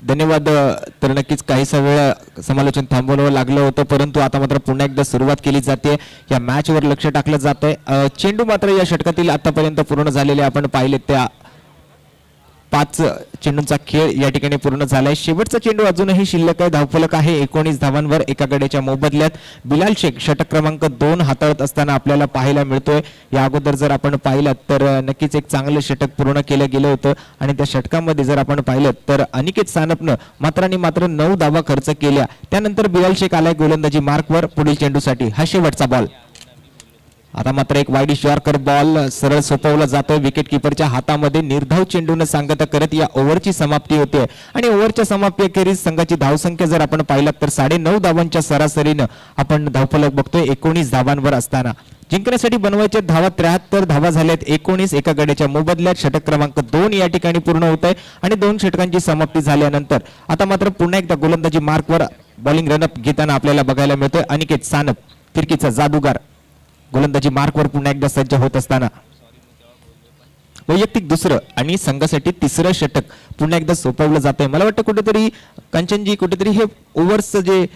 धन्यवाद. तर नक्कीच काहीसा वेळ समालोचन थांबवलं लागलं होतं, परंतु आता मात्र पुन्हा एकदा सुरुवात केली जाते. या मॅचवर लक्ष टाकलं जातंय. चेंडू मात्र या षटकातील आतापर्यंत पूर्ण झालेले आपण पाहिले त्या 5 चेंडूंचा खेळ या ठिकाणी पूर्ण झालाय. शेवटचा चेंडू अजूनही शिल्लक आहे. धावफलक आहे 19 धावांवर एका गड्याच्या मोबदल्यात. बिलाल शेख षटक क्रमांक 2 हाताळत असताना आपल्याला पाहायला मिळतोय. या अगोदर जर आपण पाहिलं तर नक्कीच एक चांगलं षटक पूर्ण केलं गेलं होतं आणि त्या षटकामध्ये जर आपण पाहिलं तर अनिकेत सानपनं मात्र 9 धावा खर्च केल्या. त्यानंतर बिलाल शेख आलाय गोलंदाजी मार्कवर पुढील चेंडूसाठी. हा शेवटचा बॉल. आता मात्र एक वाईड यॉर्कर बॉल सरळ सोपवला जातोय विकेट किपरच्या हातामध्ये. निर्धाव चेंडून सांगत करत या ओव्हरची समाप्ती होते आणि ओव्हरच्या समाप्तीअखेरीस संघाची धावसंख्या जर आपण पाहिलात तर 9.5 धावांच्या सरासरीनं आपण धावफलक बघतोय 19 धावांवर असताना. जिंकण्यासाठी बनवायच्या धावा 73 धावा झाल्यात 19 एका गड्याच्या मोबदल्यात. षटक क्रमांक 2 या ठिकाणी पूर्ण होत आहे आणि 2 षटकांची समाप्ती झाल्यानंतर आता मात्र पुन्हा एकदा गोलंदाजी मार्कवर बॉलिंग रनअप घेताना आपल्याला बघायला मिळतोय अनिकेत सानप, फिरकीचा जादूगार. गोलंदाजी मार्कवर पुन्हा एकदा सज्ज होत असताना वैयक्तिक दुसरं आणि संघासाठी तिसरं षटक पुन्हा एकदा सोपवलं जातंय. मला वाटतं कुठेतरी कंचनजी कुठेतरी हे ओव्हर्सचं जे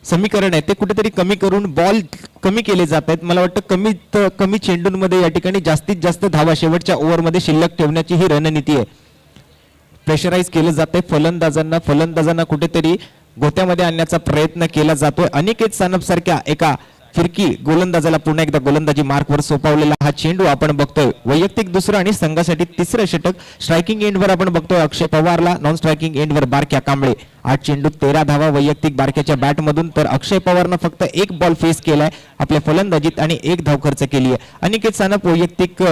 समीकरण आहे ते कुठेतरी कमी करून बॉल कमी केले जात आहेत. मला वाटतं कमी चेंडूंमध्ये या ठिकाणी जास्तीत जास्त धावा शेवटच्या ओव्हरमध्ये शिल्लक ठेवण्याची ही रणनीती आहे. प्रेशराईज केलं जातंय फलंदाजांना कुठेतरी गोत्यामध्ये आणण्याचा प्रयत्न केला जातोय. अनिकेत सानप सारख्या एका फिरकी गोलंदाजाला पुन्हा एकदा गोलंदाजी मार्कवर सोपवलेला हा चेंडू आपण बघतोय. वैयक्तिक दुसरं आणि संघासाठी तिसरं षटक. स्ट्रायकिंग एंडवर आपण बघतोय अक्षय पवारला, नॉन स्ट्रायकिंग एंडवर बारक्या कांबळे. 8 चेंडू 13 धावा वैयक्तिक बारक्याच्या बॅटमधून. तर अक्षय पवारनं फक्त 1 बॉल फेस केलाय आपल्या फलंदाजीत आणि 1 धाव खर्च केली आहे. अनिकेत सानप वैयक्तिक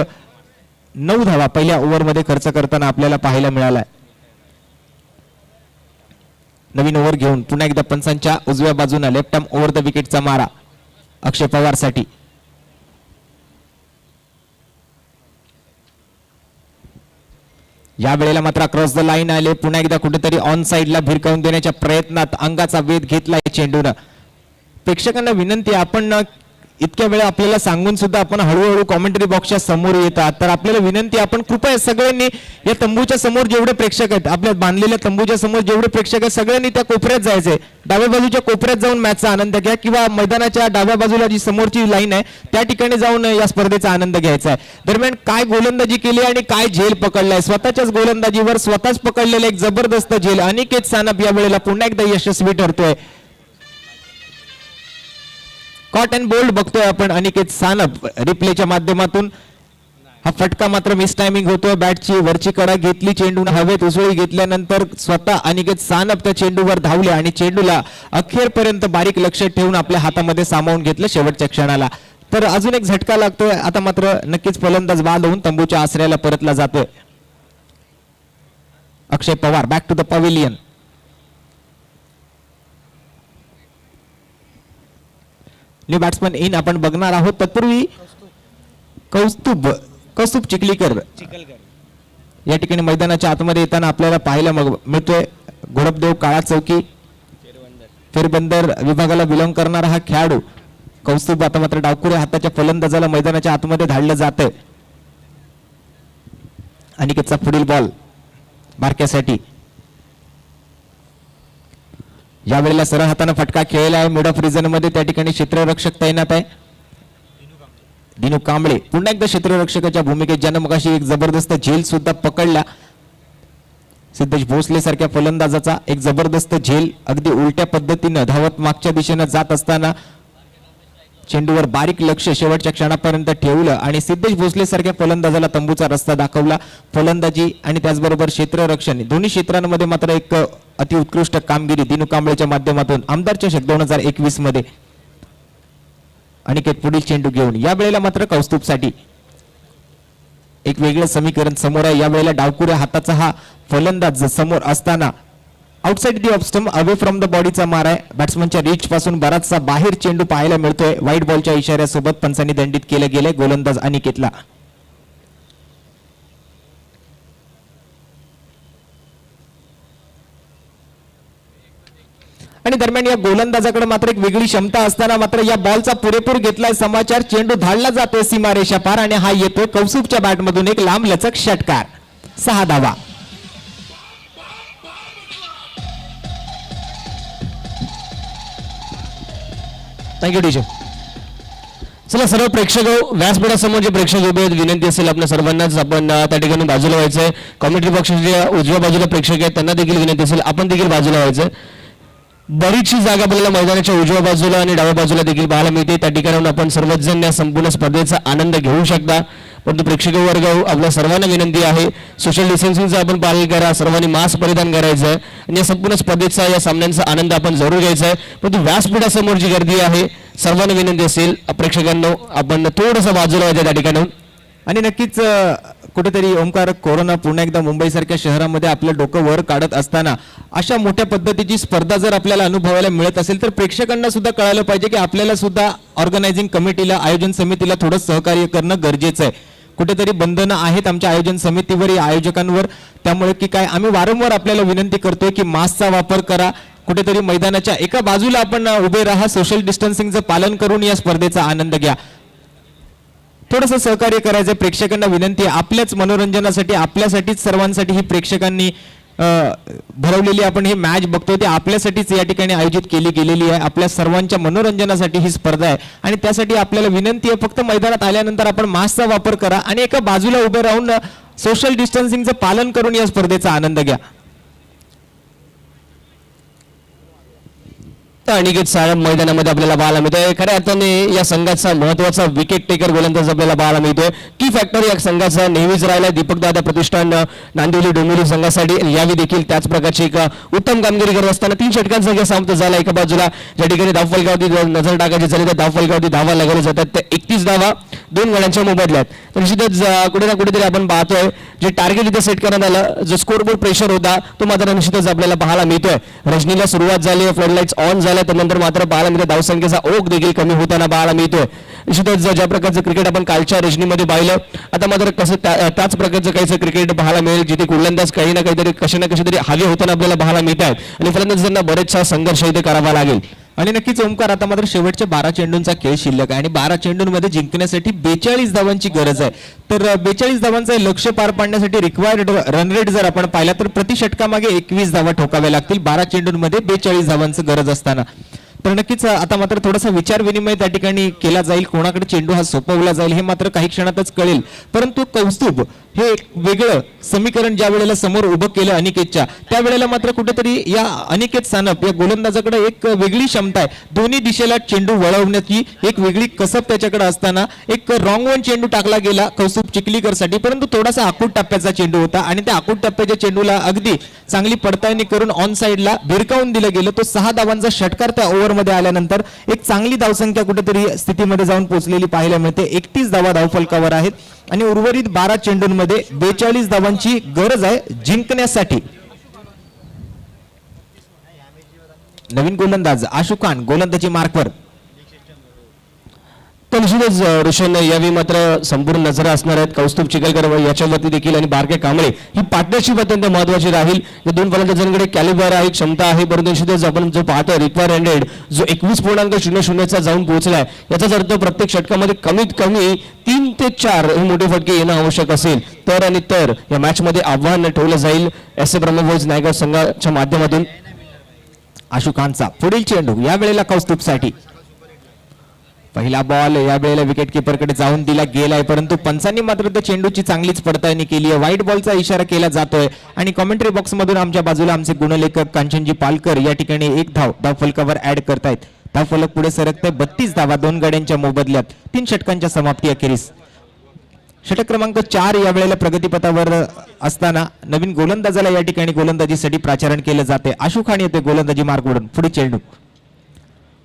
9 धावा पहिल्या ओव्हरमध्ये खर्च करताना आपल्याला पाहायला मिळालाय. नवीन ओव्हर घेऊन पुन्हा एकदा पंचांच्या उजव्या बाजूने लेफ्ट आर्म ओव्हर द विकेटचा मारा अक्षय पवार साठी. या वेळेला मात्र क्रॉस द लाईन आले. पुन्हा एकदा कुठेतरी ऑन साइडला भिरकावून देण्याच्या प्रयत्नात अंगाचा वेध घेतलाय चेंडूनं. प्रेक्षकांना विनंती, आपण इतक्या वेळा आपल्याला सांगून सुद्धा आपण हळूहळू कॉमेंटरी बॉक्सच्या समोर येतात, तर आपल्याला विनंती आपण कृपया सगळ्यांनी या तंबूच्या समोर जेवढे प्रेक्षक आहेत, आपल्या बांधलेल्या तंबूच्या समोर जेवढे प्रेक्षक आहेत सगळ्यांनी त्या कोपऱ्यात जायचंय. डाव्या बाजूच्या कोपऱ्यात जाऊन मॅचचा आनंद घ्या किंवा मैदानाच्या डाव्या बाजूला जी समोरची लाईन आहे त्या ठिकाणी जाऊन या स्पर्धेचा आनंद घ्यायचा आहे. दरम्यान काय गोलंदाजी केली आणि काय झेल पकडलाय. स्वतःच्याच गोलंदाजीवर स्वतःच पकडलेला एक जबरदस्त झेल अनिकेत सानप या वेळेला पुन्हा एकदा यशस्वी ठरतोय. कॉट अँड बोल्ड बघतोय आपण अनिकेत सानप रिप्लेच्या माध्यमातून. हा फटका मात्र मिस टायमिंग होतोय. बॅटची वरची कडा घेतली, चेंडू हवेत उसळी घेतल्यानंतर स्वतः अनिकेत सानप त्या चेंडूवर धावले आणि चेंडूला अखेरपर्यंत बारीक लक्ष ठेवून आपल्या हातामध्ये सामावून घेतलं शेवटच्या क्षणाला. तर अजून एक झटका लागतोय. आता मात्र नक्कीच फलंदाज बाद होऊन तंबूच्या आश्रयाला परतला जातोय. Akshay Pawar back to the pavilion. New batsman in आपण बघणार आहोत. तत्पूर्वी कौस्तुभ चिखलीकर या ठिकाणी मैदानाच्या आतमध्ये येताना आपल्याला पाहायला मिळतोय. घोडपदेव काळा चौकी फेरबंदर विभागाला बिलॉंग करणारा हा खेळाडू कौस्तुभ आता मात्र डावखुऱ्या हाताच्या फलंदाजाला मैदानाच्या आतमध्ये धाडलं जातंय. अनिकेतचा पुढील बॉल बारक्यासाठी. यावेळेला सरळ हाताने फटका खेळला आहे. मिड ऑफ रिजन मध्ये त्या ठिकाणी क्षेत्ररक्षक तैनात आहे. दिनू कांबळे पुन्हा एकदा क्षेत्ररक्षकाच्या भूमिकेत, ज्यानं मगाशी एक जबरदस्त झेल सुद्धा पकडला. सिद्धेश भोसले सारख्या फलंदाजाचा एक जबरदस्त झेल, अगदी उलट्या पद्धतीनं धावत मागच्या दिशेनं जात असताना चेंडूवर बारीक लक्ष शेवटच्या क्षणापर्यंत ठेवलं आणि सिद्धेश भोसले सारख्या फलंदाजाला तंबूचा रस्ता दाखवला. फलंदाजी आणि त्याचबरोबर क्षेत्ररक्षण दोन्ही क्षेत्रांमध्ये मात्र एक अतिउत्कृष्ट कामगिरी दिनू कांबळेच्या माध्यमातून आमदार चषक 2021 मध्ये. अनिकेत पुढील चेंडू घेऊन या वेळेला मात्र कौस्तुभसाठी एक वेगळं समीकरण समोर आहे. यावेळेला डावकुऱ्या हाताचा हा फलंदाज समोर असताना outside the off stump away from the बॉडीचा मार आहे. बॅट्समनच्या रीच पासून बराचसा बाहेर चेंडू पाहायला मिळतोय. व्हाईट बॉलच्या इशाऱ्यासोबत पंचांनी दंडित केलं गेलंय गोलंदाज अनिकेतला. आणि दरम्यान या गोलंदाजाकडे मात्र एक वेगळी क्षमता असताना मात्र या बॉलचा पुरेपूर घेतलाय समाचार. चेंडू धाडला जातोय सीमारेषा पार आणि हा येतोय कौस्तुभच्या बॅटमधून एक लांब लचक षटकार. 6 धावा. Thank you teacher. चला सर्व प्रेक्षक व्यासपीठासमोर जे प्रेक्षक उभे आहेत, विनंती असेल आपल्या सर्वांनाच आपण त्या ठिकाणी बाजूला व्हायचंय. कॉमेंट्री पक्षाचे उजव्या बाजूला प्रेक्षक आहेत त्यांना देखील विनंती असेल आपण देखील बाजूला व्हायचंय. बरीचशी जागा आपल्याला मैदानाच्या उजव्या बाजूला आणि डाव्या बाजूला देखील पाहायला मिळते. त्या ठिकाणाहून आपण सर्वच जण या संपूर्ण स्पर्धेचा आनंद घेऊ शकता. परंतु प्रेक्षक वर्ग आपल्या सर्वांना विनंती आहे सोशल डिस्टन्सिंगचं आपण पालन करा. सर्वांनी मास्क परिधान करायचं आहे आणि या संपूर्ण स्पर्धेचा या सामन्यांचा आनंद आपण जरूर घ्यायचा आहे. परंतु व्यासपीठासमोर जी गर्दी आहे सर्वांना विनंती असेल प्रेक्षकांना आपण थोडंसं बाजूला व्हायचं त्या ठिकाणाहून. आणि नक्कीच कुठेतरी ओंकार कोरोना पुन्हा एकदा मुंबईसारख्या शहरामध्ये आपलं डोकं वर काढत असताना अशा मोठ्या पद्धतीची स्पर्धा जर आपल्याला अनुभवायला मिळत असेल तर प्रेक्षकांना सुद्धा कळायला पाहिजे की आपल्याला सुद्धा ऑर्गनायझिंग कमिटीला आयोजन समितीला थोडं सहकार्य करणं गरजेचं आहे. कुठेतरी बंधनं आहेत आमच्या आयोजन समितीवर या आयोजकांवर. त्यामुळे की काय आम्ही वारंवार आपल्याला विनंती करतोय की मास्कचा वापर करा. कुठेतरी मैदानाच्या एका बाजूला आपण उभे राहा. सोशल डिस्टन्सिंगचं पालन करून या स्पर्धेचा आनंद घ्या. थोडंसं सहकार्य करायचं प्रेक्षकांना विनंती आहे. आपल्याच मनोरंजनासाठी आपल्यासाठीच सर्वांसाठी ही प्रेक्षकांनी भरवलेली आपण ही मॅच बघतोय ती आपल्यासाठीच या ठिकाणी आयोजित केली गेलेली आहे. आपल्या सर्वांच्या मनोरंजनासाठी ही स्पर्धा आहे आणि त्यासाठी आपल्याला विनंती आहे फक्त मैदानात आल्यानंतर आपण मास्कचा वापर करा आणि एका बाजूला उभे राहून सोशल डिस्टन्सिंगचं पालन करून या स्पर्धेचा आनंद घ्या. अनिकेत साळम मैदानामध्ये आपल्याला पाहायला मिळतोय. खऱ्या अर्थाने या संघाचा महत्वाचा विकेट टेकर गोलंदाज आपल्याला पाहायला मिळतोय. की फॅक्टर या संघाचा नेहमीच राहिला. दीपक दादा प्रतिष्ठान नांदिवली डोंबिवली संघासाठी यावी देखील त्याच प्रकारची एक उत्तम कामगिरी करत असताना 3 षटकांचा संख्या समाप्त झाला. एका बाजूला ज्या ठिकाणी धावफलकावरती नजर टाकायची झाली तर धावफलकावरती धावा लगावल्या जातात. त्या 31 धावा 2 गड्यांच्या मोबदल्यात. तर निश्चितच कुठे ना कुठेतरी आपण पाहतोय जे टार्गेट इथे सेट करण्यात आलं, जो स्कोरबोर्ड प्रेशर होता तो मात्र निश्चितच आपल्याला पाहायला मिळतोय. रजनीला सुरुवात झाली, फ्लडलाईट्स ऑन झाल्या, त्यानंतर मात्र पाहायला मिळते धावसंख्येचा ओघ देखील कमी होताना पाहायला मिळतोय. निश्चितच ज्या प्रकारचं क्रिकेट आपण कालच्या रजनीमध्ये पाहिलं आता मात्र कसं त्याच प्रकारचं काहीच क्रिकेट पाहायला मिळेल जिथे गोलंदाज काही ना काहीतरी कशा ना कशा तरी हवे होताना आपल्याला पाहायला मिळत आहेत आणि फलंदाजांना बरेचसा संघर्ष इथे करावा लागेल. आणि नक्कीच ओंकार आता मात्र शेवटच्या 12 चेंडूंचा खेळ शिल्लक आहे आणि 12 चेंडूंमध्ये जिंकण्यासाठी 42 धावांची गरज आहे. तर 42 धावांचं लक्ष पार पाडण्यासाठी रिक्वायर्ड रन रेट जर आपण पाहिला तर प्रति षटकामागे 21 धावा ठोकाव्या लागतील 12 चेंडूंमध्ये 42 धावांची गरज असताना. तर नक्कीच आता मात्र थोडासा विचार विनिमय त्या ठिकाणी केला जाईल. कोणाकडे चेंडू हा सोपवला जाईल हे मात्र काही क्षणातच कळेल. परंतु कौस्तुभ हे एक वेगळं समीकरण ज्या वेळेला समोर उभं केलं अनिकेतच्या त्यावेळेला मात्र कुठेतरी या अनिकेत सानप या गोलंदाजाकडे एक वेगळी क्षमता आहे. दोन्ही दिशेला चेंडू वळवण्याची एक वेगळी कसब त्याच्याकडे असताना एक रॉंग वन चेंडू टाकला गेला कौस्तुभ चिखलीकरसाठी. परंतु थोडासा आखूट टप्प्याचा चेंडू होता आणि त्या आखूट टप्प्याच्या चेंडूला अगदी चांगली पडताळणी करून ऑन साईडला भिरकावून दिलं गेलं. तो 6 धावांचा षटकार त्या ओव्हरमध्ये आल्यानंतर एक चांगली धावसंख्या कुठेतरी स्थितीमध्ये जाऊन पोहोचलेली पाहायला मिळते. 31 धावा धावफलकावर आहेत आणि उर्वरित 12 चेंडूंमध्ये 42 धावांची गरज आहे जिंकण्यासाठी. नवीन गोलंदाज आशु खान गोलंदाजी मार्कवर. तर निश्चितच रोशन यावेळी मात्र संपूर्ण नजरा असणार आहेत कौस्तुभ चिखलकर व याच्यावरती देखील आणि बारके कांबळे ही पार्टनरशिप अत्यंत महत्वाची राहील. या दोन फलंदाजांकडे कॅलिबर आहे, क्षमता आहे, परंतु निश्चितच आपण जो पाहतोय रिक्वायर हंड्रेड जो 21.00 जाऊन पोहोचलाय याचाच अर्थ प्रत्येक षटकामध्ये कमीत कमी 3 ते 4 हे मोठे फटके येणं आवश्यक असेल तर आणि तर या मॅच मध्ये आव्हान ठेवलं जाईल एस ए ब्रह्मभोज नायगाव संघाच्या माध्यमातून. आशु खानचा पुढील चेंडू या वेळेला कौस्तुभसाठी. पहिला बॉल या वेळेला विकेट कीपरकडे जाऊन दिला गेलाय, परंतु पंचांनी मात्र त्या चेंडूची चांगलीच पडताळणी केली आहे. व्हाईट बॉलचा इशारा केला जातोय आणि कॉमेंट्री बॉक्स मधून आमच्या बाजूला आमचे गुणलेखक कांचनजी पालकर या ठिकाणी एक धाव फलकावर ऍड करतायत. धाव फलक पुढे सरकताय 32 धावा 2 गड्यांच्या मोबदल्यात 3 षटकांच्या समाप्ती अखेरीस. षटक क्रमांक 4 या वेळेला प्रगतीपथावर असताना नवीन गोलंदाजाला या ठिकाणी गोलंदाजीसाठी प्राचारण केलं जाते. आशु खान येते गोलंदाजी मार्गवरून. पुढे चेंडू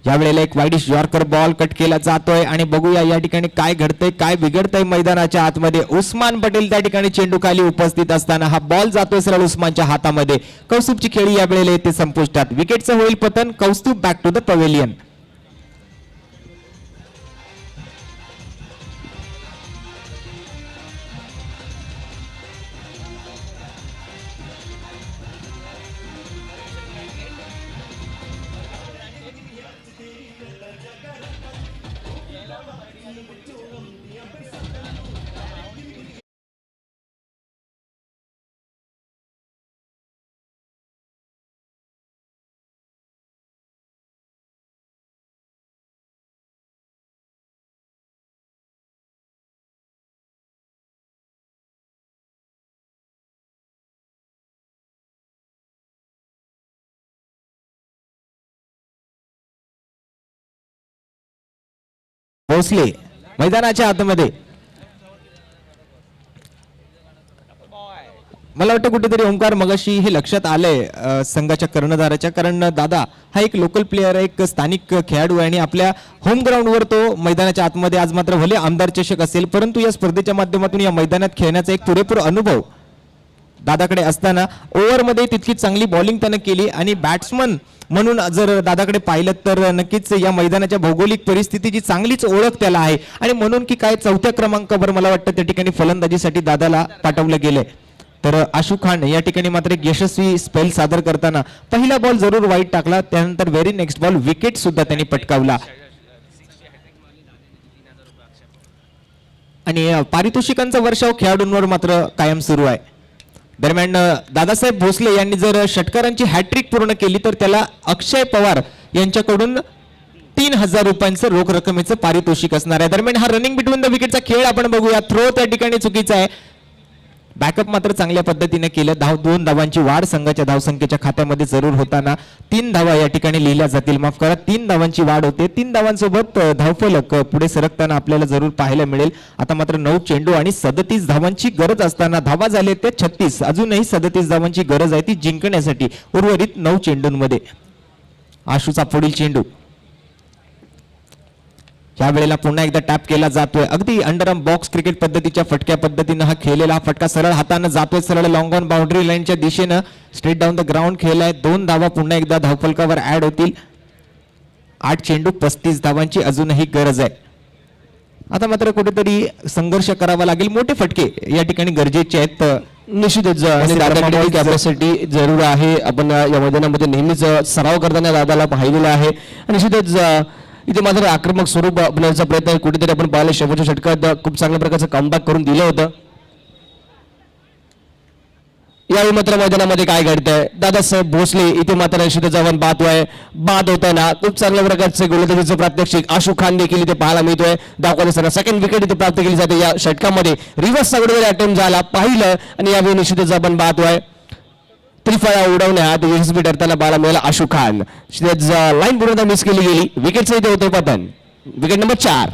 या वेळेला एक वाईडिश यॉर्कर बॉल कट केला जातोय आणि बघूया या ठिकाणी काय घडतंय काय बिघडतंय मैदानाच्या आतमध्ये. उस्मान पटेल त्या ठिकाणी चेंडू खाली उपस्थित असताना हा बॉल जातोय सरळ उस्मानच्या हातामध्ये. कौस्तुभची खेळी या वेळेला येते संपुष्टात. विकेटचं होईल पतन. Kaustubh back to the pavilion. Bhosale मैदानाच्या आतमध्ये. मला वाटतं कुठेतरी ओंकार मगाशी हे लक्षात आलंय संघाच्या कर्णधाराच्या, कारण दादा हा एक लोकल प्लेअर आहे, एक स्थानिक खेळाडू आहे आणि आपल्या होम ग्राउंडवर तो मैदानाच्या आतमध्ये आज मात्र भले आमदार चषक असेल परंतु या स्पर्धेच्या माध्यमातून या मैदानात खेळण्याचा एक पुरेपूर अनुभव दादाकडे असताना ओव्हरमध्ये तितकी चांगली बॉलिंग त्यानं केली आणि बॅट्समन म्हणून जर दादाकडे पाहिलं तर नक्कीच या मैदानाच्या भौगोलिक परिस्थितीची चांगलीच ओळख त्याला आहे आणि म्हणून की काय 4थ्या क्रमांकावर मला वाटतं त्या ठिकाणी फलंदाजीसाठी दादाला पाठवलं गेलंय. तर आशु खान या ठिकाणी मात्र एक यशस्वी स्पेल सादर करताना पहिला बॉल जरूर वाईट टाकला, त्यानंतर व्हेरी नेक्स्ट बॉल विकेट सुद्धा त्यांनी पटकावला आणि पारितोषिकांचा वर्षाव खेळाडूंवर मात्र कायम सुरू आहे. दरम्यान दादासाहेब भोसले यांनी जर षटकारांची हॅट्रिक पूर्ण केली तर त्याला अक्षय पवार यांच्याकडून 3000 रुपयांचं रोख रकमेचं पारितोषिक असणार आहे. दरम्यान हा रनिंग बिटवीन द विकेटचा खेळ आपण बघूया. थ्रो त्या ठिकाणी चुकीचा आहे. बॅकअप मात्र चांगल्या पद्धतीने केलं. 2 धावांची वाढ संघाच्या धावसंख्येच्या खात्यामध्ये जरूर होताना 3 धावा या ठिकाणी लिहिल्या जातील. माफ करा, 3 धावांची वाढ होते. 3 धावांसोबत धावफलक पुढे सरकताना आपल्याला जरूर पाहायला मिळेल. आता मात्र 9 चेंडू आणि 37 धावांची गरज असताना धावा झाले ते 36. अजूनही 37 धावांची गरज आहे ती जिंकण्यासाठी उर्वरित 9 चेंडूंमध्ये. आशूचा पुढील चेंडू या वेळेला पुन्हा एकदा टॅप केला जातोय. अगदी अंडरआर्म बॉक्स क्रिकेट पद्धतीच्या फटक्या पद्धतीनं हा खेळलेला हा फटका सरळ हाताने जातोय, सरळ लॉंग ऑन बाउंड्री लाईनच्या दिशेनं स्ट्रेट डाऊन द ग्राउंड खेळलाय. 2 धावा पुन्हा एकदा धावफलकावर ऍड होतील. 8 चेंडू 35 धावांची अजूनही गरज आहे. आता मात्र कुठेतरी संघर्ष करावा लागेल. मोठे फटके या ठिकाणी गरजेचे आहेत. निश्चितच आणि दादाकडे कॅपॅसिटी जरूर आहे. आपण या मैदानामध्ये नेहमीच सराव करताना दादाला पाहिलेला आहे आणि निश्चितच इथे मात्र आक्रमक स्वरूप बनवण्याचा प्रयत्न कुठेतरी आपण पाहिलं. शेवटच्या षटकात खूप चांगल्या प्रकारचं कमबॅक करून दिलं होतं. यावेळी मात्र मैदानामध्ये काय घडतंय, दादासाहेब भोसले इथे मात्र निश्चितच आव्हान बाद होताना खूप चांगल्या प्रकारचे गोलंदाजीचं प्रात्यक्षिक आशु खान देखील इथे पाहायला मिळतोय. धावत असताना सेकंड विकेट इथे प्राप्त केली जाते. या षटकामध्ये रिव्हर्स सगळं अटेम्प्ट झाला पाहिलं आणि यावेळी निश्चितच आपण पाहतोय त्रिफळा उडवण्यात यशस्वी ठरताना पाहायला मिळाला आशु खान. लाईन पूर्णतः मिस केली गेली. विकेटचं इथे होते पतन. Wicket number 4.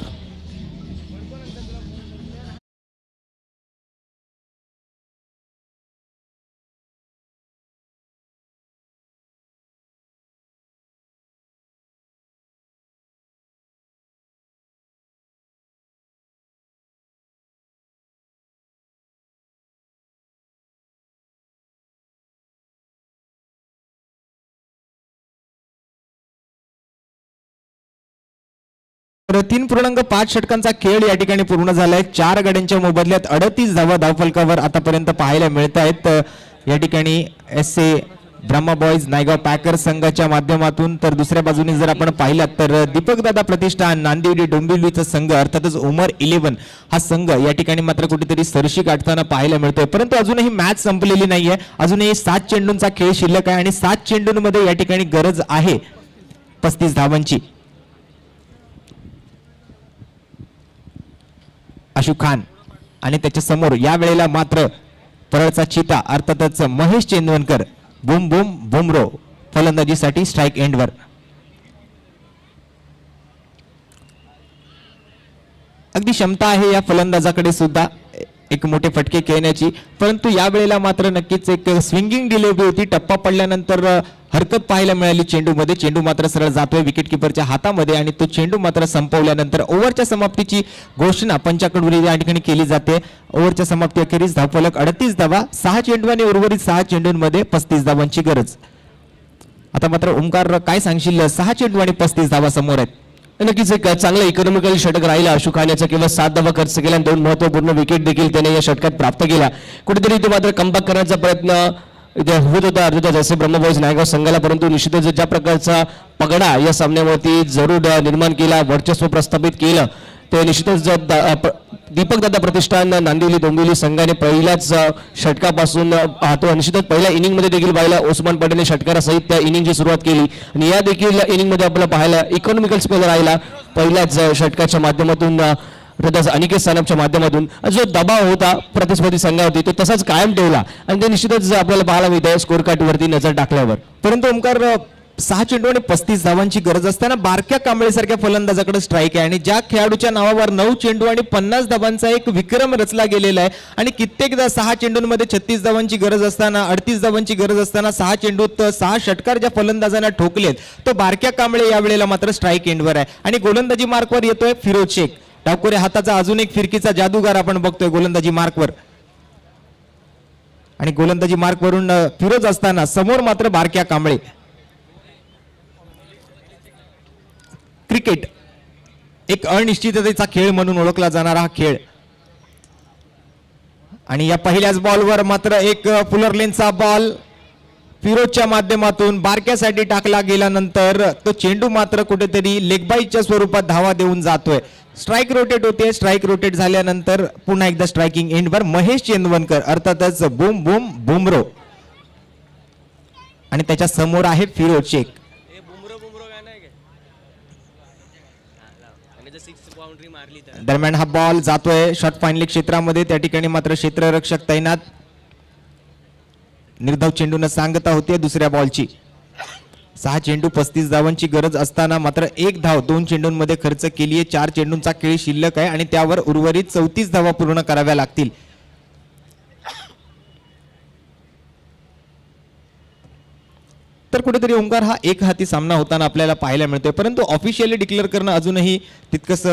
तर 3.5 षटकांचा खेळ या ठिकाणी पूर्ण झालाय. 4 गड्यांच्या मोबदल्यात 38 धावा धावफलकावर आतापर्यंत पाहायला मिळत आहेत. या ठिकाणी SA Brahma boys Naigaon Packer संघाच्या माध्यमातून. तर दुसऱ्या बाजूने जर आपण पाहिलात तर दीपक दादा प्रतिष्ठान नांदिवली डोंबिवलीचा संघ अर्थातच उमर 11 हा संघ या ठिकाणी मात्र कुठेतरी सरशी गाठताना पाहायला मिळतोय. परंतु अजूनही मॅच संपलेली नाहीये. अजूनही 7 चेंडूंचा खेळ शिल्लक आहे आणि 7 चेंडूंमध्ये या ठिकाणी गरज आहे 35 धावांची. आशू खान आणि त्याच्या समोर या वेळेला मात्र परळचा चिता अर्थातच महेश चेंदवनकर बुम बुम बुमरो फलंदाजीसाठी स्ट्राईक एंडवर. अगदी क्षमता आहे या फलंदाजाकडे सुद्धा एक मोठे फटके खेळण्याची. परंतु या वेळेला मात्र नक्कीच एक स्विंगिंग डिलिव्हरी होती. टप्पा पडल्यानंतर हरकत पाहायला मिळाली चेंडूमध्ये. चेंडू मात्र सरळ जातोय विकेट किपरच्या हातामध्ये आणि तो चेंडू मात्र संपवल्यानंतर ओव्हरच्या समाप्तीची घोषणा पंचाकडून या ठिकाणी केली जाते. ओव्हरच्या समाप्ती अखेरीस धावफलक 38 धावा. 6 चेंडू आणि उर्वरित 6 चेंडूंमध्ये 35 धावांची गरज. आता मात्र ओमकार काय सांगशील? 6 चेंडू आणि 35 धावा समोर आहेत. नक्कीच एक चांगलं इकॉनॉमिकल षटक राहिला आशू खान याचा. किंवा 7 धावा खर्च केला आणि 2 महत्वपूर्ण विकेट देखील त्याने या षटकात प्राप्त केला. कुठेतरी इथे मात्र कमबॅक करण्याचा प्रयत्न इथे होत होता अर्थातच असे ब्रह्मा बॉईज नायगाव संघाला. परंतु निश्चितच ज्या प्रकारचा पगडा या सामन्यावरती जरूर निर्माण केला, वर्चस्व प्रस्थापित केलं, ते निश्चितच दीपक दादा प्रतिष्ठान नांदिवली डोंबिवली संघाने पहिल्याच षटकापासून पाहतो. निश्चितच पहिल्या इनिंगमध्ये देखील पाहिला ओस्मान पटेलने षटकारासहित त्या इनिंगची सुरुवात केली आणि या देखील इनिंगमध्ये आपल्याला पाहायला इकॉनॉमिकल स्पेल राहिला. पहिल्याच षटकाच्या माध्यमातून अनिकेत सानपच्या माध्यमातून जो दबाव होता प्रतिस्पर्धी संघावरती तो तसाच कायम ठेवला आणि ते निश्चितच आपल्याला पाहायला मिळतंय स्कोर कार्डवरती नजर टाकल्यावर. परंतु ओमकार 6 चेंडू आणि 35 धावांची गरज असताना बारक्या कांबळेसारख्या फलंदाजाकडे स्ट्राईक आहे आणि ज्या खेळाडूच्या नावावर 9 चेंडू आणि 50 धावांचा एक विक्रम रचला गेलेला आहे आणि कित्येकदा 6 चेंडूंमध्ये 36 धावांची गरज असताना 38 धावांची गरज असताना 6 चेंडूत 6 षटकार ज्या फलंदाजांना ठोकलेत तो बारक्या कांबळे या वेळेला मात्र स्ट्राईक एंडवर आहे आणि गोलंदाजी मार्कवर येतोय फिरोज शेख. डावखोरे हाताचा अजून एक फिरकीचा जादूगार आपण बघतोय गोलंदाजी मार्कवर आणि गोलंदाजी मार्कवरून फिरोज असताना समोर मात्र बारक्या कांबळे. क्रिकेट एक अनिश्चिततेचा खेळ म्हणून ओळखला जाणारा हा खेळ आणि या पहिल्याच बॉलवर मात्र एक फुलर लेनचा बॉल फिरोजच्या माध्यमातून बारक्यासाठी टाकला गेल्यानंतर तो चेंडू मात्र कुठेतरी लेगबाईच्या स्वरूपात धावा देऊन जातोय. स्ट्राईक रोटेट होते. स्ट्राईक रोटेट झाल्यानंतर पुन्हा एकदा स्ट्रायकिंग एंडवर महेश चेंदवनकर अर्थातच बुम बुम बुमरो आणि त्याच्या समोर आहे फिरोज शेख. दरम्यान हा बॉल जातोय शॉर्ट फायनल क्षेत्रामध्ये. त्या ठिकाणी मात्र क्षेत्ररक्षक तैनात. निर्धाव चेंडून सांगता होते दुसऱ्या बॉलची. 6 चेंडू 35 धावांची गरज असताना मात्र 1 धाव 2 चेंडूंमध्ये खर्च केली आहे. 4 चेंडूंचा खेळ शिल्लक आहे आणि त्यावर उर्वरित 34 धावा पूर्ण कराव्या लागतील. तर कुठेतरी ओंकार हा एक हाती सामना होताना आपल्याला पाहायला मिळतोय. परंतु ऑफिशियली डिक्लेअर करणं अजूनही तितकंच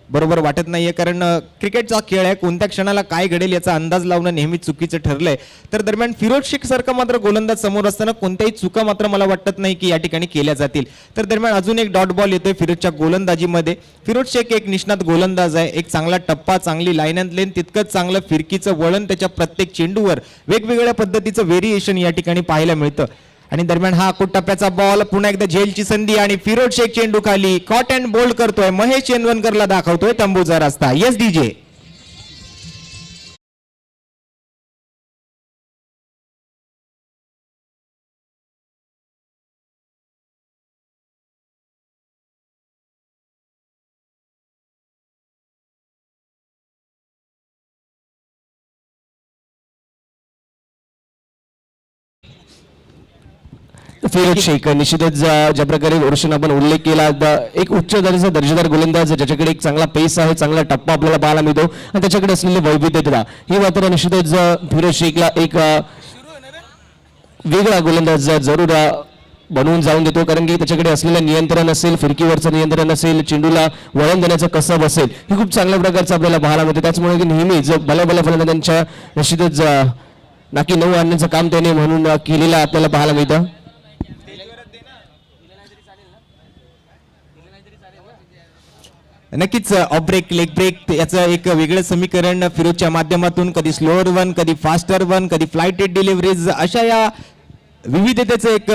बरोबर वाटत नाहीये कारण क्रिकेटचा खेळ आहे. कोणत्या क्षणाला काय घडेल याचा अंदाज लावणं नेहमीच चुकीचं ठरलंय. तर दरम्यान फिरोज शेख सारखा मात्र गोलंदाज समोर असताना कोणत्याही चुका मात्र मला वाटत नाही की या ठिकाणी केल्या जातील. तर दरम्यान अजून एक डॉट बॉल येतोय फिरोजच्या गोलंदाजीमध्ये. फिरोज शेख एक निष्णात गोलंदाज आहे. एक चांगला टप्पा, चांगली लाईन अँड लेन, तितकंच चांगलं फिरकीचं वळण त्याच्या प्रत्येक चेंडूवर वेगवेगळ्या पद्धतीचं व्हेरिएशन या ठिकाणी पाहायला मिळतं. आणि दरम्यान हा आकुट टप्प्याचा बॉल पुन्हा एकदा झेलची संधी आणि फिरोज शेख चेंडू खाली कॉट अँड बोल्ड करतोय. महेश चेंदवनकरला दाखवतोय तंबूचा रस्ता. Yes DJ. फिरोज शेख निश्चितच ज्या प्रकारे वर्षन आपण उल्लेख केला एक उच्च दर्जाचा दर्जेदार गोलंदाज ज्याच्याकडे एक चांगला पेस आहे, चांगला टप्पा आपल्याला पाहायला मिळतो आणि त्याच्याकडे असलेली वैविध्यता ही मात्र निश्चितच फिरोज शेखला एक वेगळा गोलंदाज जरूर बनवून जाऊन देतो. कारण की त्याच्याकडे असलेलं नियंत्रण असेल, फिरकीवरचं नियंत्रण असेल, चेंडूला वळण देण्याचं कसब असेल, हे खूप चांगल्या प्रकारचं आपल्याला पाहायला मिळतं. त्याचमुळे की नेहमीच भल्या फलंदाजांच्या निश्चितच नाकी 9 आणण्याचं काम त्याने म्हणून केलेलं आपल्याला पाहायला मिळतं. नक्कीच ऑफ ब्रेक लेग ब्रेक याचं एक वेगळं समीकरण फिरोजच्या माध्यमातून कधी स्लोअर वन, कधी फास्टर वन, कधी फ्लाइटेड डिलिव्हरीज अशा या विविधतेचं एक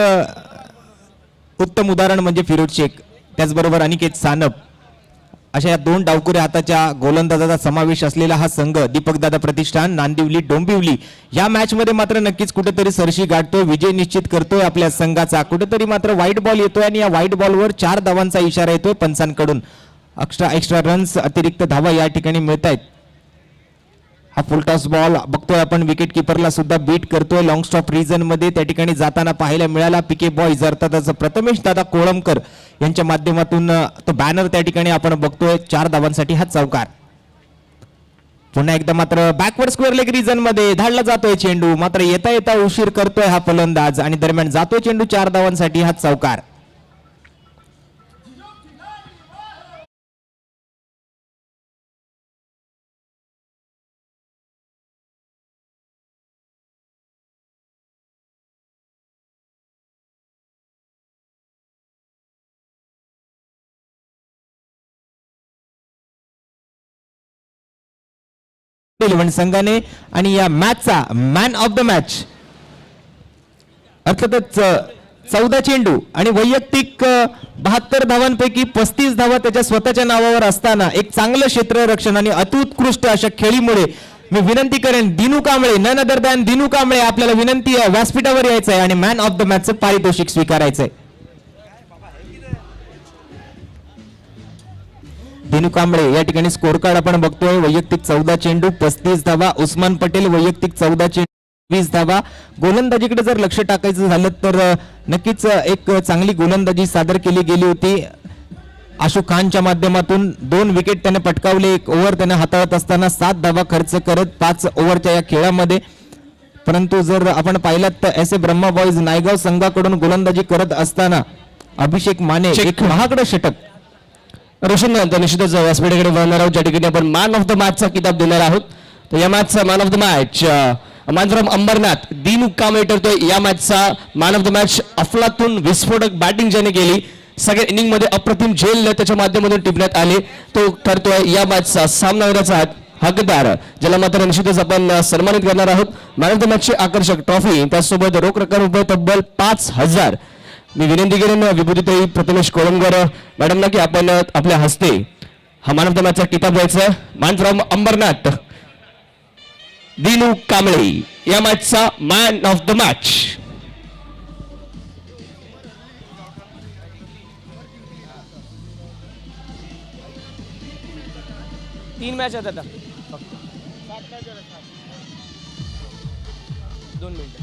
उत्तम उदाहरण म्हणजे फिरोज शेख, त्याचबरोबर अनिकेत सानप अशा या दोन डावकुरे हाताच्या गोलंदाजाचा समावेश असलेला हा संघ दीपकदादा प्रतिष्ठान नांदिवली डोंबिवली या मॅच मध्ये मात्र नक्कीच कुठेतरी सरशी गाठतोय, विजय निश्चित करतोय आपल्या संघाचा. कुठेतरी मात्र व्हाईट बॉल येतोय आणि या व्हाईट बॉलवर 4 धावांचा इशारा येतोय पंचांकडून. एक्स्ट्रा रन्स अतिरिक्त धावा या ठिकाणी मिळत आहेत. हा फुलटॉस बॉल बघतोय आपण विकेट किपरला सुद्धा बीट करतोय लॉंग स्टॉप रिजन मध्ये त्या ठिकाणी जाताना पाहायला मिळाला. पीके बॉयज अर्थातच प्रथमेश दादा कोळंबकर यांच्या माध्यमातून तो बॅनर त्या ठिकाणी आपण बघतोय. 4 धावांसाठी हा चौकार. पुन्हा एकदा मात्र बॅकवर्ड स्क्वेअर लेग रिजन मध्ये धाडला जातोय चेंडू, मात्र येता येता उशीर करतोय हा फलंदाज आणि दरम्यान जातोय चेंडू 4 धावांसाठी हा चौकार. संघाने आणि या मॅचचा मॅन ऑफ द मॅच अर्थातच 14 चेंडू आणि वैयक्तिक 72 धावांपैकी 35 धावा त्याच्या स्वतःच्या नावावर असताना एक चांगलं क्षेत्ररक्षण आणि अत्युत्कृष्ट अशा खेळीमुळे मी विनंती करेन Dinu Kamble, none other than Dinu Kamble, आपल्याला विनंती आहे व्यासपीठावर यायचं आहे आणि मॅन ऑफ द मॅचचं पारितोषिक स्वीकारायचंय. दिनू कांबळे या ठिकाणी स्कोर कार्ड आपण बघतोय. वैयक्तिक 14 चेंडू 35 धावा. उस्मान पटेल वैयक्तिक 14 चेंडू 20 धावा. गोलंदाजीकडे जर लक्ष टाकायचं झालं तर नक्कीच एक चांगली गोलंदाजी सादर केली गेली होती. आशू खानच्या माध्यमातून 2 विकेट त्याने पटकावले. 1 ओव्हर त्याने हाताळत असताना 7 धावा खर्च करत 5 ओव्हरच्या या खेळामध्ये. परंतु जर आपण पाहिलात तर S A Brahma boys Naigaon संघाकडून गोलंदाजी करत असताना अभिषेक माने एक महागडं षटक. रोशन तर निश्चितच व्यासपीठाकडे वळणार आहोत ज्या ठिकाणी आपण मॅन ऑफ द मॅचचा किताब देणार आहोत. तर या मॅचचा man of the match man from Ambernath Dinu Kamble ठरतोय. या मॅचचा मॅन ऑफ द मॅच अफलातून विस्फोटक बॅटिंग ज्याने केली, सगळ्या इनिंग मध्ये अप्रतिम झेल त्याच्या माध्यमातून टिपण्यात आले, तो ठरतोय या मॅचचा सामनावीराचा हकदार, ज्याला मात्र निश्चितच आपण सन्मानित करणार आहोत. मॅन ऑफ द मॅचची आकर्षक ट्रॉफी त्यासोबत रोख रक्कम रुपये तब्बल 5,000. मी विनंती करेन विभूतीताई प्रथमेश कोळंबकर मॅडमना की आपण आपल्या हस्ते हा मॅन ऑफ द मॅचचा किताब द्यायचा. मॅन फ्रॉम अंबरनाथ दिनू कांबळे या मॅचचा मॅन ऑफ द मॅच. तीन मॅच आहेत आता, 2 मिनिटं.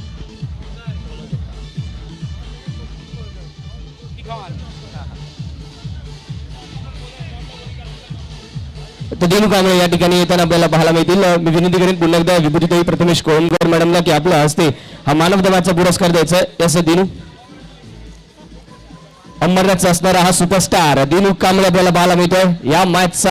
तर दिनू कांबळे या ठिकाणी येताना आपल्याला पाहायला मिळतील. मी विनंती करेन पुन्हा एकदा विभूतीताई प्रथमेश कोळंबकर मॅडमला की आपल्या हस्ते हा मॅन ऑफ द मॅचचा पुरस्कार द्यायचा आहे. याचं दिनू अंबरनाथचा असणारा हा सुपरस्टार दिनू कांबळे आपल्याला पाहायला मिळतोय. या मॅचचा